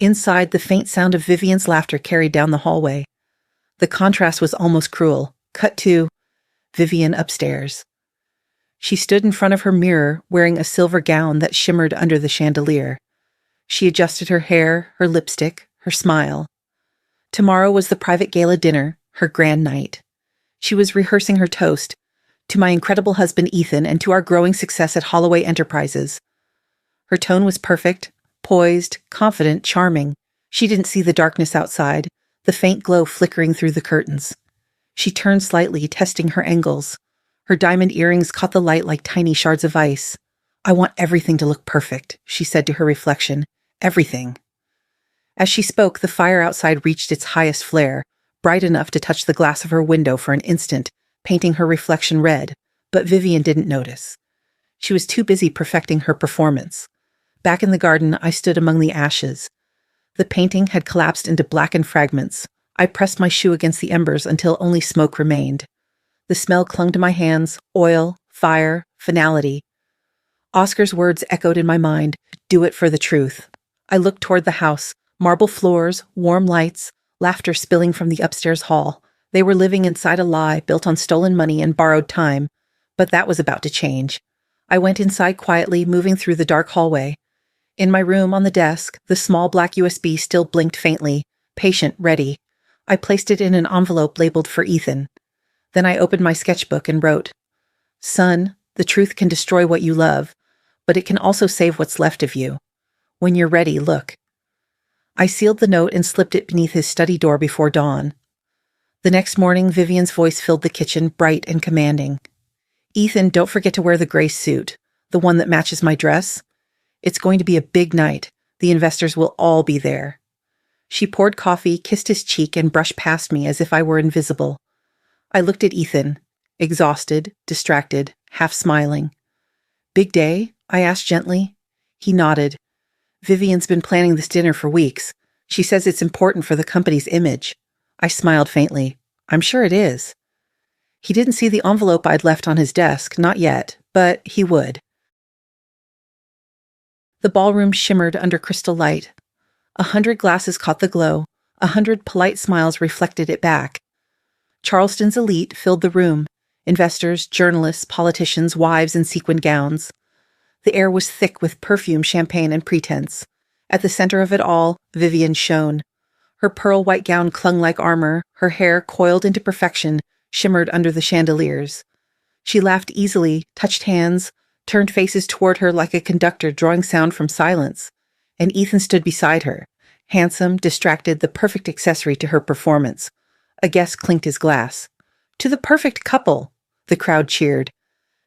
Inside, the faint sound of Vivian's laughter carried down the hallway. The contrast was almost cruel. Cut to Vivian upstairs. She stood in front of her mirror, wearing a silver gown that shimmered under the chandelier. She adjusted her hair, her lipstick, her smile. Tomorrow was the private gala dinner, her grand night. She was rehearsing her toast, "To my incredible husband Ethan and to our growing success at Holloway Enterprises." Her tone was perfect, poised, confident, charming. She didn't see the darkness outside, the faint glow flickering through the curtains. She turned slightly, testing her angles. Her diamond earrings caught the light like tiny shards of ice. "I want everything to look perfect," she said to her reflection. "Everything." As she spoke, the fire outside reached its highest flare, bright enough to touch the glass of her window for an instant, painting her reflection red, but Vivian didn't notice. She was too busy perfecting her performance. Back in the garden, I stood among the ashes. The painting had collapsed into blackened fragments. I pressed my shoe against the embers until only smoke remained. The smell clung to my hands, oil, fire, finality. Oscar's words echoed in my mind, "Do it for the truth." I looked toward the house, marble floors, warm lights, laughter spilling from the upstairs hall. They were living inside a lie built on stolen money and borrowed time, but that was about to change. I went inside quietly, moving through the dark hallway. In my room on the desk, the small black USB still blinked faintly, patient, ready. I placed it in an envelope labeled for Ethan. Then I opened my sketchbook and wrote, "Son, the truth can destroy what you love, but it can also save what's left of you. When you're ready, look." I sealed the note and slipped it beneath his study door before dawn. The next morning, Vivian's voice filled the kitchen, bright and commanding. "Ethan, don't forget to wear the gray suit, the one that matches my dress. It's going to be a big night. The investors will all be there." She poured coffee, kissed his cheek, and brushed past me as if I were invisible. I looked at Ethan, exhausted, distracted, half smiling. "Big day?" I asked gently. He nodded. "Vivian's been planning this dinner for weeks. She says it's important for the company's image." I smiled faintly. "I'm sure it is." He didn't see the envelope I'd left on his desk, not yet, but he would. The ballroom shimmered under crystal light. 100 glasses caught the glow. 100 polite smiles reflected it back. Charleston's elite filled the room. Investors, journalists, politicians, wives in sequined gowns. The air was thick with perfume, champagne, and pretense. At the center of it all, Vivian shone. Her pearl-white gown clung like armor, her hair, coiled into perfection, shimmered under the chandeliers. She laughed easily, touched hands, turned faces toward her like a conductor drawing sound from silence. And Ethan stood beside her, handsome, distracted, the perfect accessory to her performance. A guest clinked his glass. "To the perfect couple!" The crowd cheered.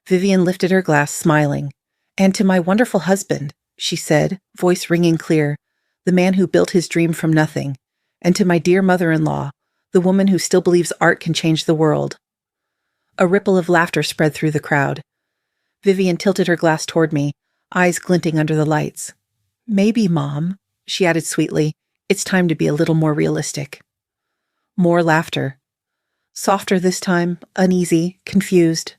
Vivian lifted her glass, smiling. "And to my wonderful husband," she said, voice ringing clear, "the man who built his dream from nothing. And to my dear mother-in-law, the woman who still believes art can change the world." A ripple of laughter spread through the crowd. Vivian tilted her glass toward me, eyes glinting under the lights. "Maybe, Mom," she added sweetly, "it's time to be a little more realistic." More laughter. Softer this time, uneasy, confused.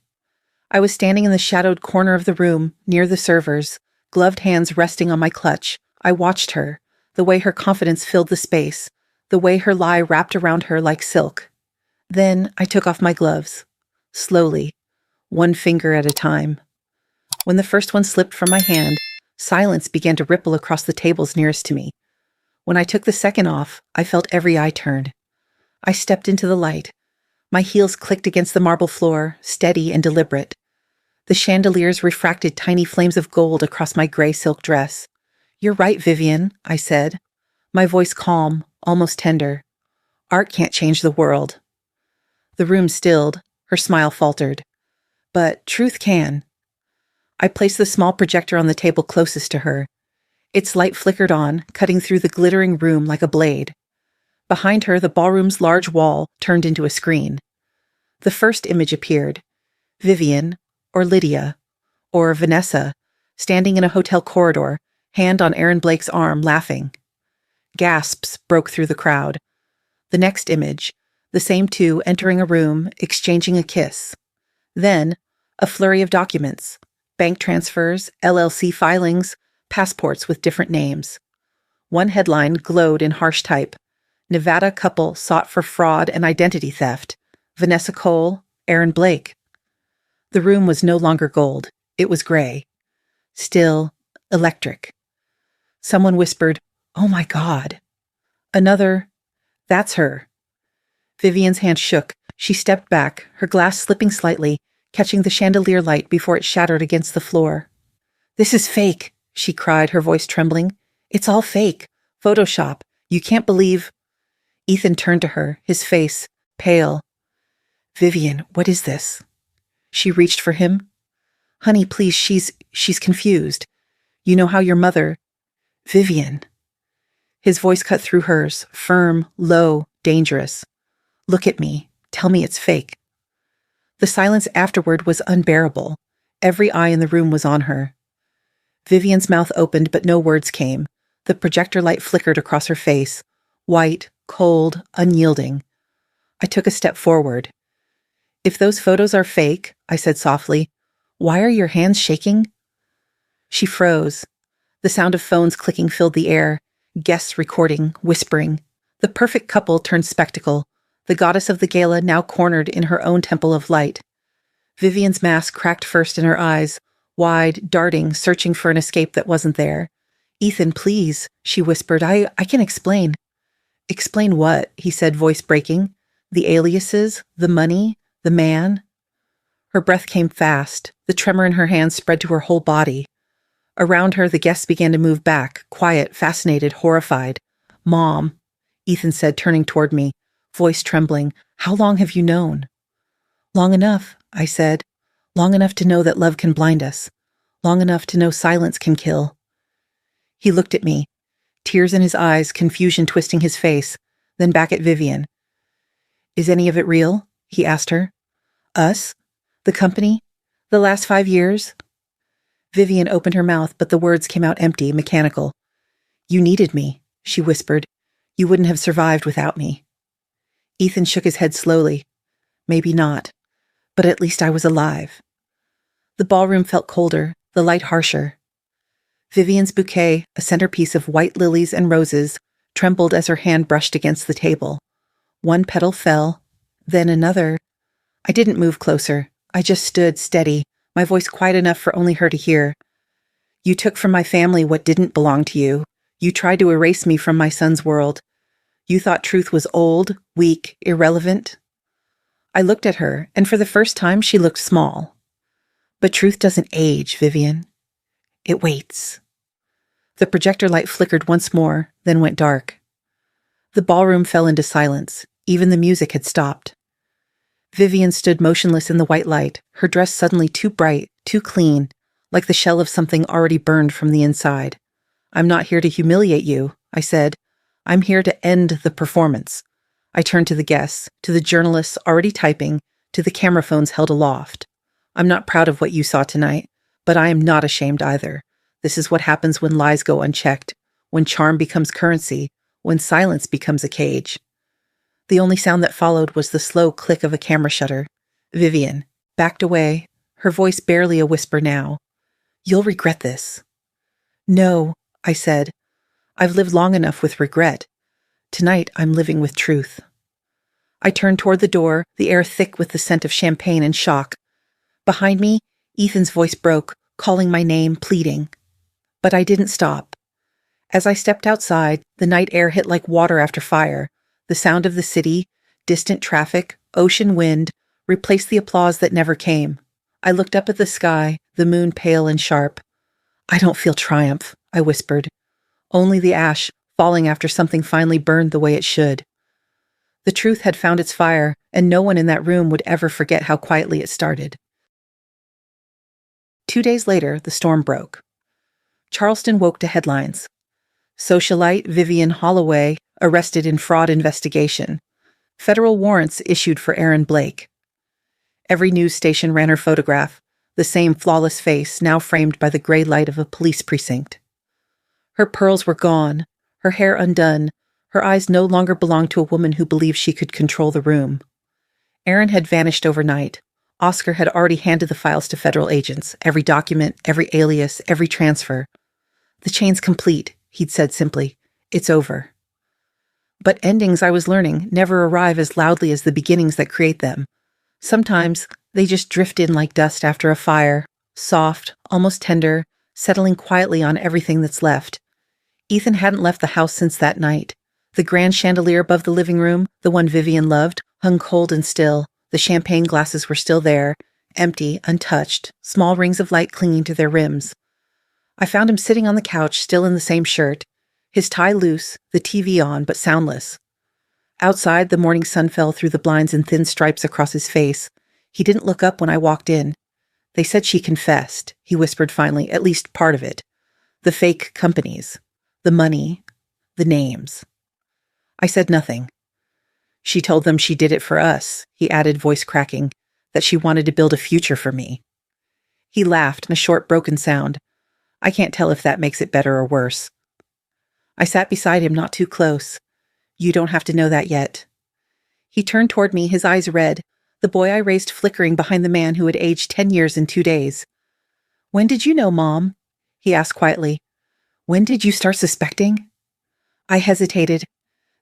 I was standing in the shadowed corner of the room, near the servers, gloved hands resting on my clutch. I watched her, the way her confidence filled the space, the way her lie wrapped around her like silk. Then I took off my gloves, slowly, one finger at a time. When the first one slipped from my hand, silence began to ripple across the tables nearest to me. When I took the second off, I felt every eye turn. I stepped into the light. My heels clicked against the marble floor, steady and deliberate. The chandeliers refracted tiny flames of gold across my gray silk dress. "You're right, Vivian," I said, my voice calm, almost tender. "Art can't change the world." The room stilled. Her smile faltered. "But truth can." I placed the small projector on the table closest to her. Its light flickered on, cutting through the glittering room like a blade. Behind her, the ballroom's large wall turned into a screen. The first image appeared. Vivian, or Lydia, or Vanessa, standing in a hotel corridor, hand on Aaron Blake's arm, laughing. Gasps broke through the crowd. The next image, the same two entering a room, exchanging a kiss. Then, a flurry of documents, bank transfers, LLC filings, passports with different names. One headline glowed in harsh type. Nevada couple sought for fraud and identity theft. Vanessa Cole, Aaron Blake. The room was no longer gold. It was gray. Still, electric. Someone whispered, "Oh my God." Another, "That's her." Vivian's hand shook. She stepped back, her glass slipping slightly, catching the chandelier light before it shattered against the floor. "This is fake," she cried, her voice trembling. "It's all fake. Photoshop. You can't believe—" Ethan turned to her, his face pale. "Vivian, what is this?" She reached for him. "Honey, please, she's confused. You know how your mother—" "Vivian." His voice cut through hers, firm, low, dangerous. "Look at me. Tell me it's fake." The silence afterward was unbearable. Every eye in the room was on her. Vivian's mouth opened, but no words came. The projector light flickered across her face, white, cold, unyielding. I took a step forward. "If those photos are fake," I said softly, "why are your hands shaking?" She froze. The sound of phones clicking filled the air, guests recording, whispering. The perfect couple turned spectacle, the goddess of the gala now cornered in her own temple of light. Vivian's mask cracked first in her eyes, wide, darting, searching for an escape that wasn't there. "Ethan, please," she whispered, I can explain." "Explain what?" he said, voice breaking. "The aliases, the money, the man?" Her breath came fast. The tremor in her hands spread to her whole body. Around her, the guests began to move back, quiet, fascinated, horrified. "Mom," Ethan said, turning toward me, voice trembling, "how long have you known?" "Long enough," I said. "Long enough to know that love can blind us. Long enough to know silence can kill." He looked at me, tears in his eyes, confusion twisting his face, then back at Vivian. "Is any of it real?" he asked her. "Us? The company? The last 5 years?" Vivian opened her mouth, but the words came out empty, mechanical. "You needed me," she whispered. "You wouldn't have survived without me." Ethan shook his head slowly. "Maybe not, but at least I was alive." The ballroom felt colder, the light harsher. Vivian's bouquet, a centerpiece of white lilies and roses, trembled as her hand brushed against the table. One petal fell, then another. I didn't move closer. I just stood steady, my voice quiet enough for only her to hear. "You took from my family what didn't belong to you. You tried to erase me from my son's world. You thought truth was old, weak, irrelevant." I looked at her, and for the first time she looked small. "But truth doesn't age, Vivian. It waits." The projector light flickered once more, then went dark. The ballroom fell into silence. Even the music had stopped. Vivian stood motionless in the white light, her dress suddenly too bright, too clean, like the shell of something already burned from the inside. "I'm not here to humiliate you," I said. "I'm here to end the performance." I turned to the guests, to the journalists already typing, to the camera phones held aloft. "I'm not proud of what you saw tonight, but I am not ashamed either. This is what happens when lies go unchecked, when charm becomes currency, when silence becomes a cage." The only sound that followed was the slow click of a camera shutter. Vivian backed away, her voice barely a whisper now. "You'll regret this." No, I said. I've lived long enough with regret. Tonight I'm living with truth. I turned toward the door, the air thick with the scent of champagne and shock. Behind me, Ethan's voice broke, calling my name, pleading. But I didn't stop. As I stepped outside, the night air hit like water after fire. The sound of the city, distant traffic, ocean wind, replaced the applause that never came. I looked up at the sky, the moon pale and sharp. I don't feel triumph, I whispered. Only the ash, falling after something finally burned the way it should. The truth had found its fire, and no one in that room would ever forget how quietly it started. 2 days later, the storm broke. Charleston woke to headlines. Socialite Vivian Holloway arrested in fraud investigation. Federal warrants issued for Aaron Blake. Every news station ran her photograph, the same flawless face now framed by the gray light of a police precinct. Her pearls were gone, her hair undone, her eyes no longer belonged to a woman who believed she could control the room. Aaron had vanished overnight. Oscar had already handed the files to federal agents, every document, every alias, every transfer. The chain's complete, he'd said simply. It's over. But endings, I was learning, never arrive as loudly as the beginnings that create them. Sometimes they just drift in like dust after a fire, soft, almost tender, settling quietly on everything that's left. Ethan hadn't left the house since that night. The grand chandelier above the living room, the one Vivian loved, hung cold and still. The champagne glasses were still there, empty, untouched, small rings of light clinging to their rims. I found him sitting on the couch, still in the same shirt, his tie loose, the TV on, but soundless. Outside, the morning sun fell through the blinds in thin stripes across his face. He didn't look up when I walked in. They said she confessed, he whispered finally, at least part of it. The fake companies, the money, the names. I said nothing. She told them she did it for us, he added, voice cracking, that she wanted to build a future for me. He laughed in a short, broken sound. I can't tell if that makes it better or worse. I sat beside him, not too close. You don't have to know that yet. He turned toward me, his eyes red, the boy I raised flickering behind the man who had aged 10 years in 2 days. When did you know, Mom? He asked quietly. When did you start suspecting? I hesitated.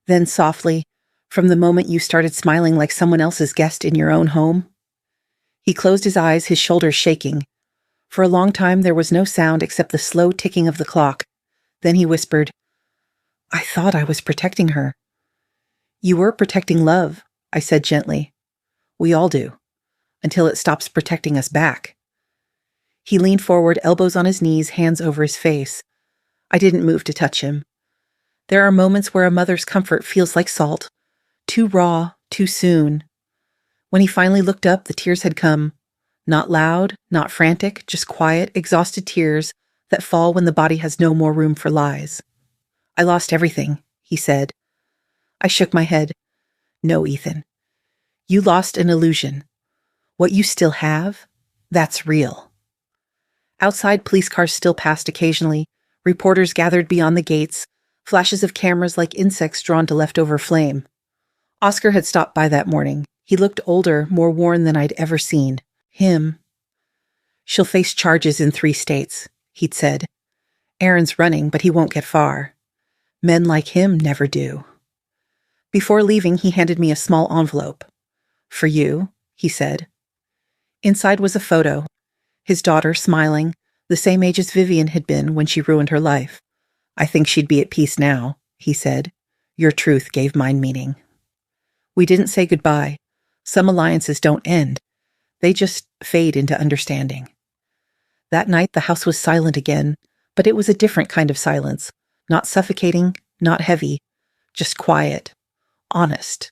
Then softly, from the moment you started smiling like someone else's guest in your own home. He closed his eyes, his shoulders shaking. For a long time there was no sound except the slow ticking of the clock. Then he whispered, I thought I was protecting her. You were protecting love, I said gently. We all do, until it stops protecting us back. He leaned forward, elbows on his knees, hands over his face. I didn't move to touch him. There are moments where a mother's comfort feels like salt, too raw, too soon. When he finally looked up, the tears had come. Not loud, not frantic, just quiet, exhausted tears that fall when the body has no more room for lies. I lost everything, he said. I shook my head. No, Ethan. You lost an illusion. What you still have, that's real. Outside, police cars still passed occasionally. Reporters gathered beyond the gates, flashes of cameras like insects drawn to leftover flame. Oscar had stopped by that morning. He looked older, more worn than I'd ever seen. Him. She'll face charges in 3 states, he'd said. Aaron's running, but he won't get far. Men like him never do. Before leaving, he handed me a small envelope. For you, he said. Inside was a photo. His daughter, smiling, the same age as Vivian had been when she ruined her life. I think she'd be at peace now, he said. Your truth gave mine meaning. We didn't say goodbye. Some alliances don't end. They just fade into understanding. That night, the house was silent again, but it was a different kind of silence. Not suffocating, not heavy, just quiet, honest.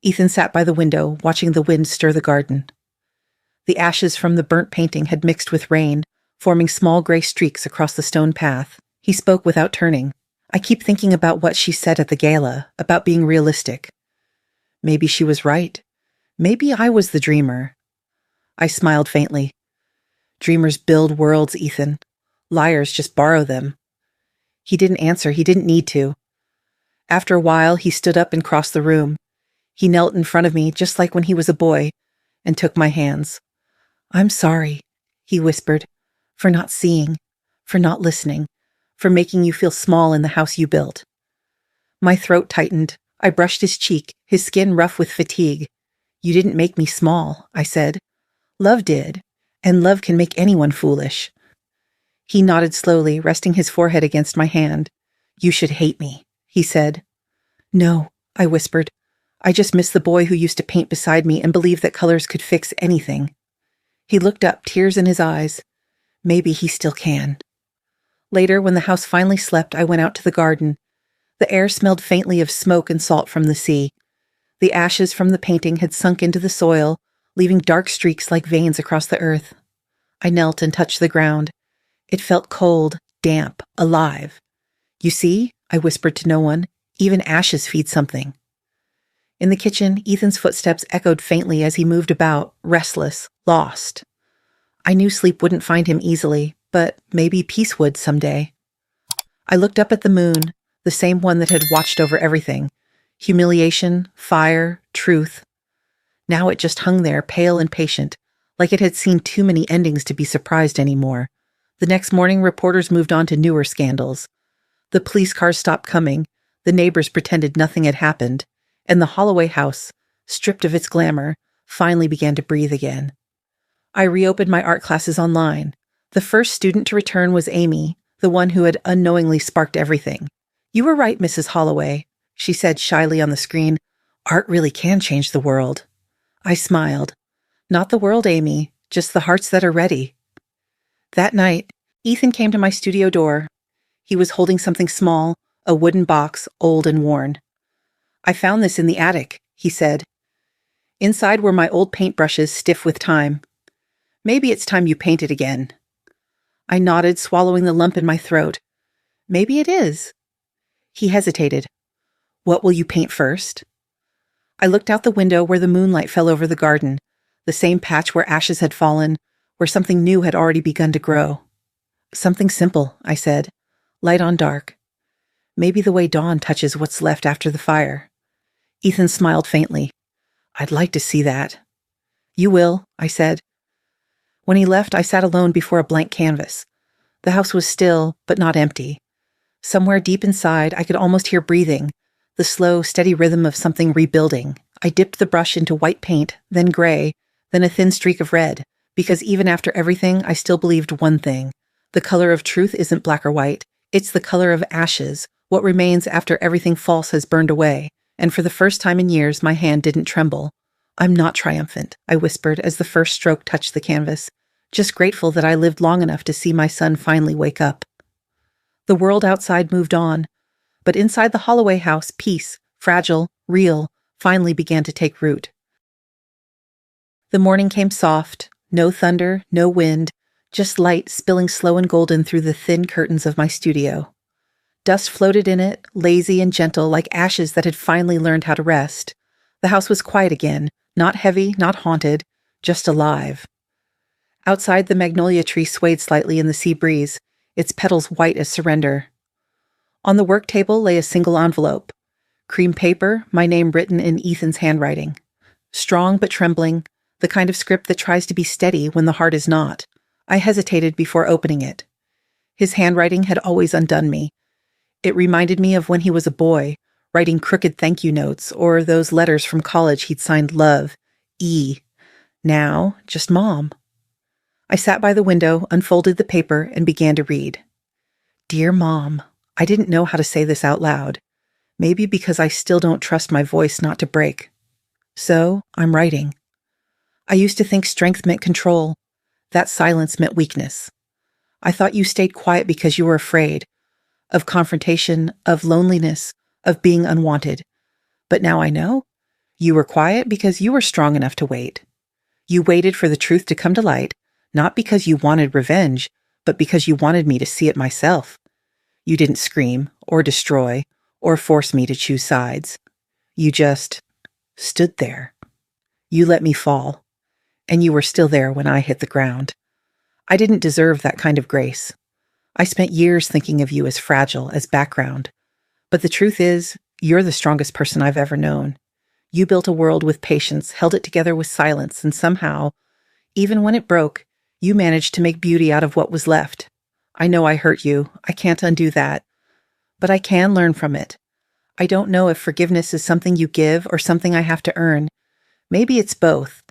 Ethan sat by the window, watching the wind stir the garden. The ashes from the burnt painting had mixed with rain, forming small gray streaks across the stone path. He spoke without turning. I keep thinking about what she said at the gala, about being realistic. Maybe she was right. Maybe I was the dreamer. I smiled faintly. Dreamers build worlds, Ethan. Liars just borrow them. He didn't answer. He didn't need to. After a while, he stood up and crossed the room. He knelt in front of me, just like when he was a boy, and took my hands. I'm sorry, he whispered, for not seeing, for not listening, for making you feel small in the house you built. My throat tightened. I brushed his cheek, his skin rough with fatigue. You didn't make me small, I said. Love did, and love can make anyone foolish. He nodded slowly, resting his forehead against my hand. You should hate me, he said. No, I whispered. I just miss the boy who used to paint beside me and believe that colors could fix anything. He looked up, tears in his eyes. Maybe he still can. Later, when the house finally slept, I went out to the garden. The air smelled faintly of smoke and salt from the sea. The ashes from the painting had sunk into the soil, leaving dark streaks like veins across the earth. I knelt and touched the ground. It felt cold, damp, alive. You see, I whispered to no one, even ashes feed something. In the kitchen, Ethan's footsteps echoed faintly as he moved about, restless, lost. I knew sleep wouldn't find him easily, but maybe peace would someday. I looked up at the moon, the same one that had watched over everything. Humiliation, fire, truth. Now it just hung there, pale and patient, like it had seen too many endings to be surprised anymore. The next morning, reporters moved on to newer scandals. The police cars stopped coming, the neighbors pretended nothing had happened, and the Holloway house, stripped of its glamour, finally began to breathe again. I reopened my art classes online. The first student to return was Amy, the one who had unknowingly sparked everything. You were right, Mrs. Holloway, she said shyly on the screen. Art really can change the world. I smiled. Not the world, Amy, just the hearts that are ready. That night, Ethan came to my studio door. He was holding something small, a wooden box, old and worn. I found this in the attic, he said. Inside were my old paintbrushes, stiff with time. Maybe it's time you painted again. I nodded, swallowing the lump in my throat. Maybe it is. He hesitated. What will you paint first? I looked out the window where the moonlight fell over the garden, the same patch where ashes had fallen, where something new had already begun to grow. Something simple, I said. Light on dark. Maybe the way dawn touches what's left after the fire. Ethan smiled faintly. I'd like to see that. You will, I said. When he left, I sat alone before a blank canvas. The house was still, but not empty. Somewhere deep inside, I could almost hear breathing, the slow, steady rhythm of something rebuilding. I dipped the brush into white paint, then gray, then a thin streak of red, because even after everything, I still believed one thing. The color of truth isn't black or white. It's the color of ashes, what remains after everything false has burned away. And for the first time in years, my hand didn't tremble. I'm not triumphant, I whispered as the first stroke touched the canvas, just grateful that I lived long enough to see my son finally wake up. The world outside moved on, but inside the Holloway house, peace, fragile, real, finally began to take root. The morning came soft, no thunder, no wind, just light spilling slow and golden through the thin curtains of my studio. Dust floated in it, lazy and gentle like ashes that had finally learned how to rest. The house was quiet again, not heavy, not haunted, just alive. Outside, the magnolia tree swayed slightly in the sea breeze, its petals white as surrender. On the work table lay a single envelope. Cream paper, my name written in Ethan's handwriting. Strong but trembling, the kind of script that tries to be steady when the heart is not. I hesitated before opening it. His handwriting had always undone me. It reminded me of when he was a boy, writing crooked thank you notes or those letters from college he'd signed Love, E. Now, just Mom. I sat by the window, unfolded the paper, and began to read. Dear Mom, I didn't know how to say this out loud. Maybe because I still don't trust my voice not to break. So, I'm writing. I used to think strength meant control. That silence meant weakness. I thought you stayed quiet because you were afraid. Of confrontation, of loneliness, of being unwanted. But now I know. You were quiet because you were strong enough to wait. You waited for the truth to come to light, not because you wanted revenge, but because you wanted me to see it myself. You didn't scream, or destroy, or force me to choose sides. You just stood there. You let me fall. And you were still there when I hit the ground. I didn't deserve that kind of grace. I spent years thinking of you as fragile, as background. But the truth is, you're the strongest person I've ever known. You built a world with patience, held it together with silence, and somehow, even when it broke, you managed to make beauty out of what was left. I know I hurt you. I can't undo that. But I can learn from it. I don't know if forgiveness is something you give or something I have to earn. Maybe it's both.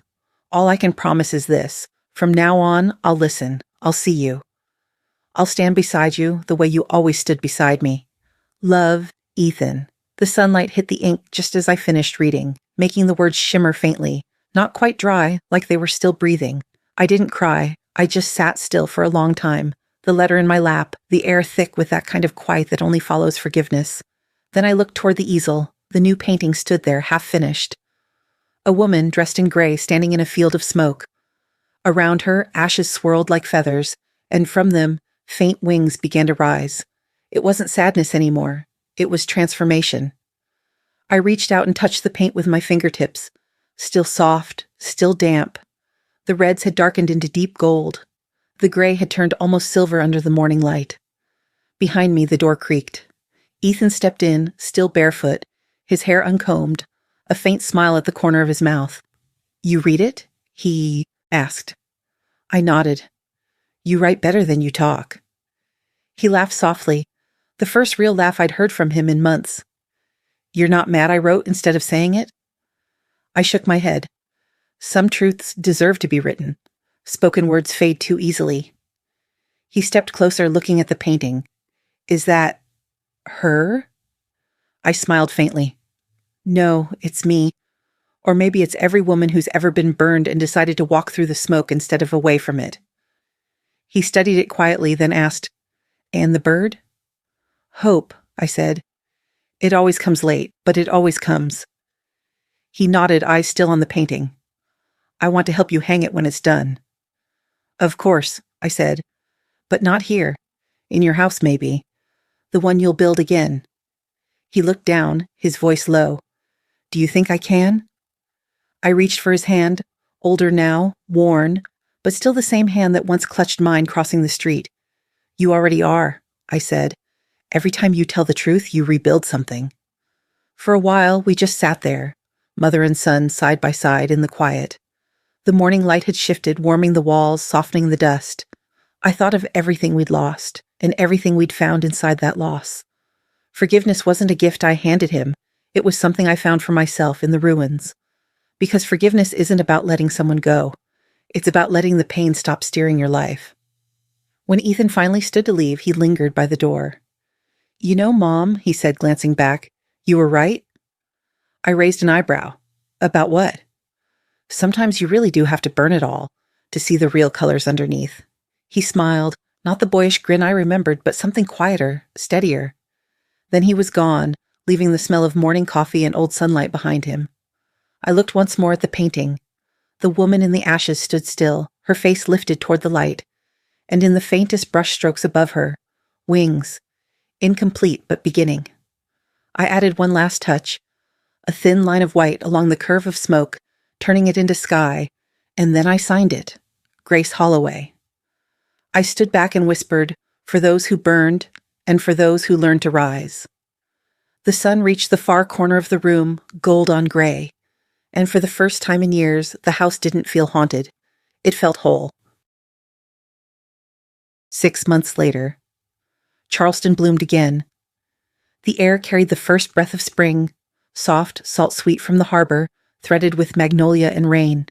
All I can promise is this. From now on, I'll listen. I'll see you. I'll stand beside you the way you always stood beside me. Love, Ethan. The sunlight hit the ink just as I finished reading, making the words shimmer faintly, not quite dry, like they were still breathing. I didn't cry. I just sat still for a long time, the letter in my lap, the air thick with that kind of quiet that only follows forgiveness. Then I looked toward the easel. The new painting stood there, half finished. A woman dressed in gray standing in a field of smoke. Around her, ashes swirled like feathers, and from them, faint wings began to rise. It wasn't sadness anymore. It was transformation. I reached out and touched the paint with my fingertips. Still soft, still damp. The reds had darkened into deep gold. The gray had turned almost silver under the morning light. Behind me, the door creaked. Ethan stepped in, still barefoot, his hair uncombed, a faint smile at the corner of his mouth. "You read it?" he asked. I nodded. "You write better than you talk." He laughed softly, the first real laugh I'd heard from him in months. "You're not mad I wrote instead of saying it?" I shook my head. Some truths deserve to be written. Spoken words fade too easily. He stepped closer, looking at the painting. "Is that her?" I smiled faintly. "No, it's me. Or maybe it's every woman who's ever been burned and decided to walk through the smoke instead of away from it." He studied it quietly, then asked, "And the bird?" "Hope," I said. "It always comes late, but it always comes." He nodded, eyes still on the painting. "I want to help you hang it when it's done." "Of course," I said. "But not here. In your house, maybe. The one you'll build again." He looked down, his voice low. "Do you think I can?" I reached for his hand, older now, worn, but still the same hand that once clutched mine crossing the street. "You already are," I said. "Every time you tell the truth, you rebuild something." For a while, we just sat there, mother and son side by side in the quiet. The morning light had shifted, warming the walls, softening the dust. I thought of everything we'd lost, and everything we'd found inside that loss. Forgiveness wasn't a gift I handed him. It was something I found for myself in the ruins. Because forgiveness isn't about letting someone go. It's about letting the pain stop steering your life. When Ethan finally stood to leave, he lingered by the door. "You know, Mom," he said, glancing back, "you were right?" I raised an eyebrow. "About what?" "Sometimes you really do have to burn it all to see the real colors underneath." He smiled, not the boyish grin I remembered, but something quieter, steadier. Then he was gone, leaving the smell of morning coffee and old sunlight behind him. I looked once more at the painting. The woman in the ashes stood still, her face lifted toward the light, and in the faintest brushstrokes above her, wings, incomplete but beginning. I added one last touch, a thin line of white along the curve of smoke, turning it into sky, and then I signed it, Grace Holloway. I stood back and whispered, "For those who burned, and for those who learned to rise." The sun reached the far corner of the room, gold on gray, and for the first time in years, the house didn't feel haunted. It felt whole. 6 months later, Charleston bloomed again. The air carried the first breath of spring, soft, salt-sweet from the harbor, threaded with magnolia and rain.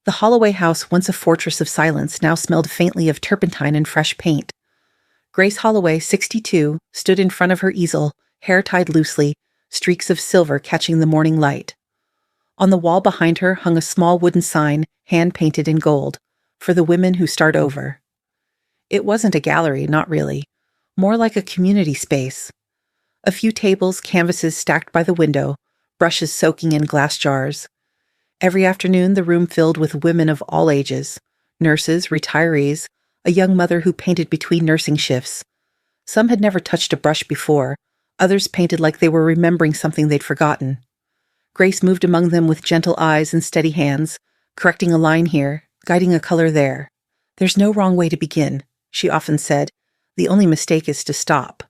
The Holloway house, once a fortress of silence, now smelled faintly of turpentine and fresh paint. Grace Holloway, 62, stood in front of her easel, hair tied loosely, streaks of silver catching the morning light. On the wall behind her hung a small wooden sign, hand-painted in gold, "For the women who start over." It wasn't a gallery, not really. More like a community space. A few tables, canvases stacked by the window, brushes soaking in glass jars. Every afternoon, the room filled with women of all ages, nurses, retirees, a young mother who painted between nursing shifts. Some had never touched a brush before. Others painted like they were remembering something they'd forgotten. Grace moved among them with gentle eyes and steady hands, correcting a line here, guiding a color there. "There's no wrong way to begin," she often said. "The only mistake is to stop."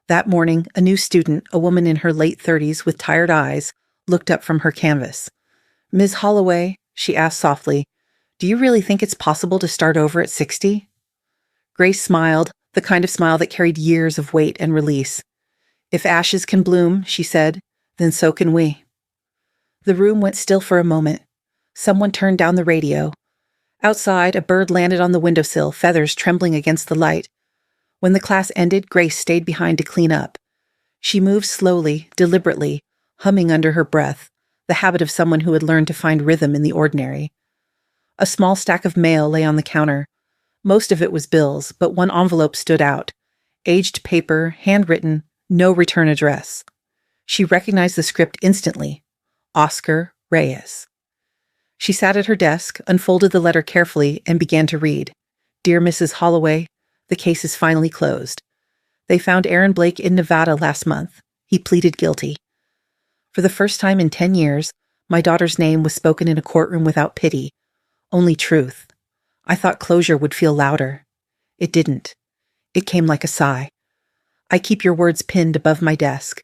That morning, a new student, a woman in her late 30s with tired eyes, looked up from her canvas. "Ms. Holloway," she asked softly, "do you really think it's possible to start over at 60? Grace smiled, the kind of smile that carried years of weight and release. "If ashes can bloom," she said, "then so can we." The room went still for a moment. Someone turned down the radio. Outside, a bird landed on the windowsill, feathers trembling against the light. When the class ended, Grace stayed behind to clean up. She moved slowly, deliberately, humming under her breath, the habit of someone who had learned to find rhythm in the ordinary. A small stack of mail lay on the counter. Most of it was bills, but one envelope stood out. Aged paper, handwritten, no return address. She recognized the script instantly. Oscar Reyes. She sat at her desk, unfolded the letter carefully, and began to read. "Dear Mrs. Holloway, the case is finally closed. They found Aaron Blake in Nevada last month. He pleaded guilty. For the first time in 10 years, my daughter's name was spoken in a courtroom without pity, only truth. I thought closure would feel louder. It didn't. It came like a sigh. I keep your words pinned above my desk.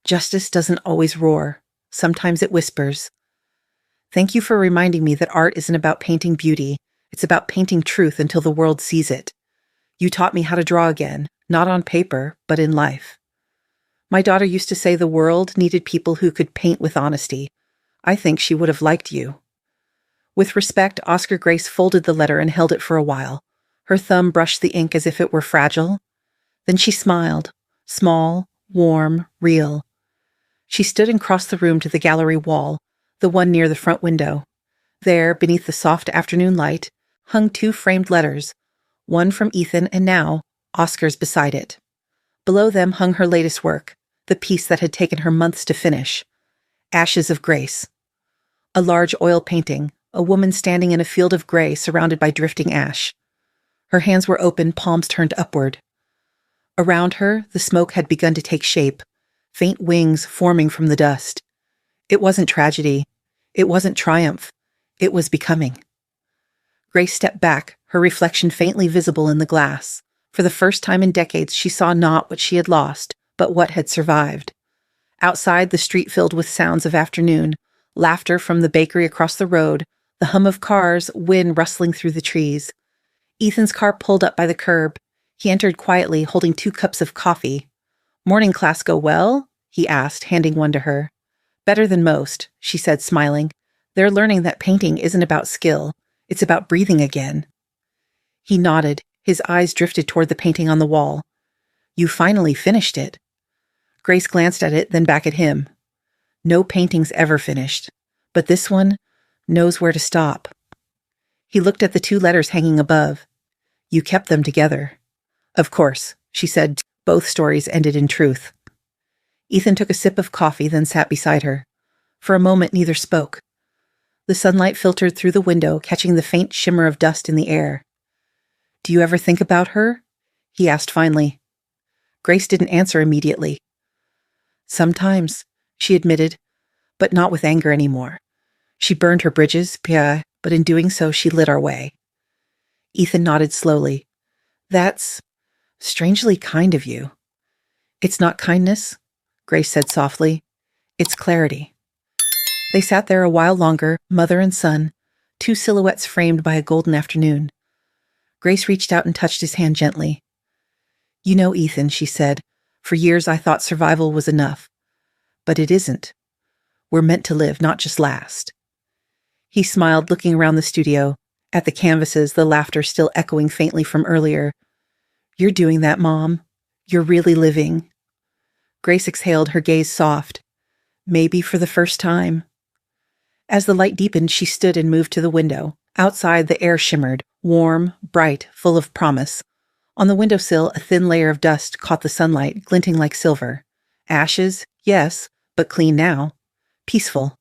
Justice doesn't always roar. Sometimes it whispers. Thank you for reminding me that art isn't about painting beauty. It's about painting truth until the world sees it. You taught me how to draw again, not on paper, but in life. My daughter used to say the world needed people who could paint with honesty. I think she would have liked you." With respect, Oscar Grace folded the letter and held it for a while. Her thumb brushed the ink as if it were fragile. Then she smiled, small, warm, real. She stood and crossed the room to the gallery wall, the one near the front window. There, beneath the soft afternoon light, hung 2 framed letters, one from Ethan and now, Oscar's beside it. Below them hung her latest work, the piece that had taken her months to finish. Ashes of Grace. A large oil painting, a woman standing in a field of gray surrounded by drifting ash. Her hands were open, palms turned upward. Around her, the smoke had begun to take shape, faint wings forming from the dust. It wasn't tragedy. It wasn't triumph. It was becoming. Grace stepped back, her reflection faintly visible in the glass. For the first time in decades, she saw not what she had lost, but what had survived. Outside, the street filled with sounds of afternoon, laughter from the bakery across the road, the hum of cars, wind rustling through the trees. Ethan's car pulled up by the curb. He entered quietly, holding 2 cups of coffee. "Morning class go well?" he asked, handing one to her. "Better than most," she said, smiling. "They're learning that painting isn't about skill. It's about breathing again." He nodded. His eyes drifted toward the painting on the wall. "You finally finished it." Grace glanced at it, then back at him. "No painting's ever finished, but this one knows where to stop." He looked at the 2 letters hanging above. "You kept them together." "Of course," she said. Both stories ended in truth. Ethan took a sip of coffee, then sat beside her. For a moment, neither spoke. The sunlight filtered through the window, catching the faint shimmer of dust in the air. "Do you ever think about her?" he asked finally. Grace didn't answer immediately. "Sometimes," she admitted, but not with anger anymore. She burned her bridges, but in doing so, she lit our way. Ethan nodded slowly. "That's strangely kind of you." "It's not kindness," Grace said softly. "It's clarity." They sat there a while longer, mother and son, 2 silhouettes framed by a golden afternoon. Grace reached out and touched his hand gently. "You know, Ethan," she said, "for years I thought survival was enough. But it isn't. We're meant to live, not just last." He smiled, looking around the studio, at the canvases, the laughter still echoing faintly from earlier. "You're doing that, Mom. You're really living." Grace exhaled, her gaze soft. "Maybe for the first time." As the light deepened, she stood and moved to the window. Outside, the air shimmered, warm, bright, full of promise. On the windowsill, a thin layer of dust caught the sunlight, glinting like silver. Ashes, yes, but clean now. Peaceful.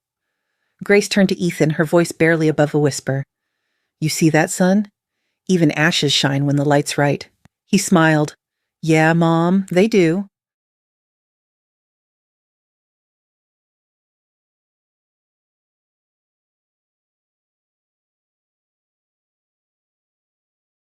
Grace turned to Ethan, her voice barely above a whisper. "You see that, son? Even ashes shine when the light's right." He smiled. "Yeah, Mom, they do."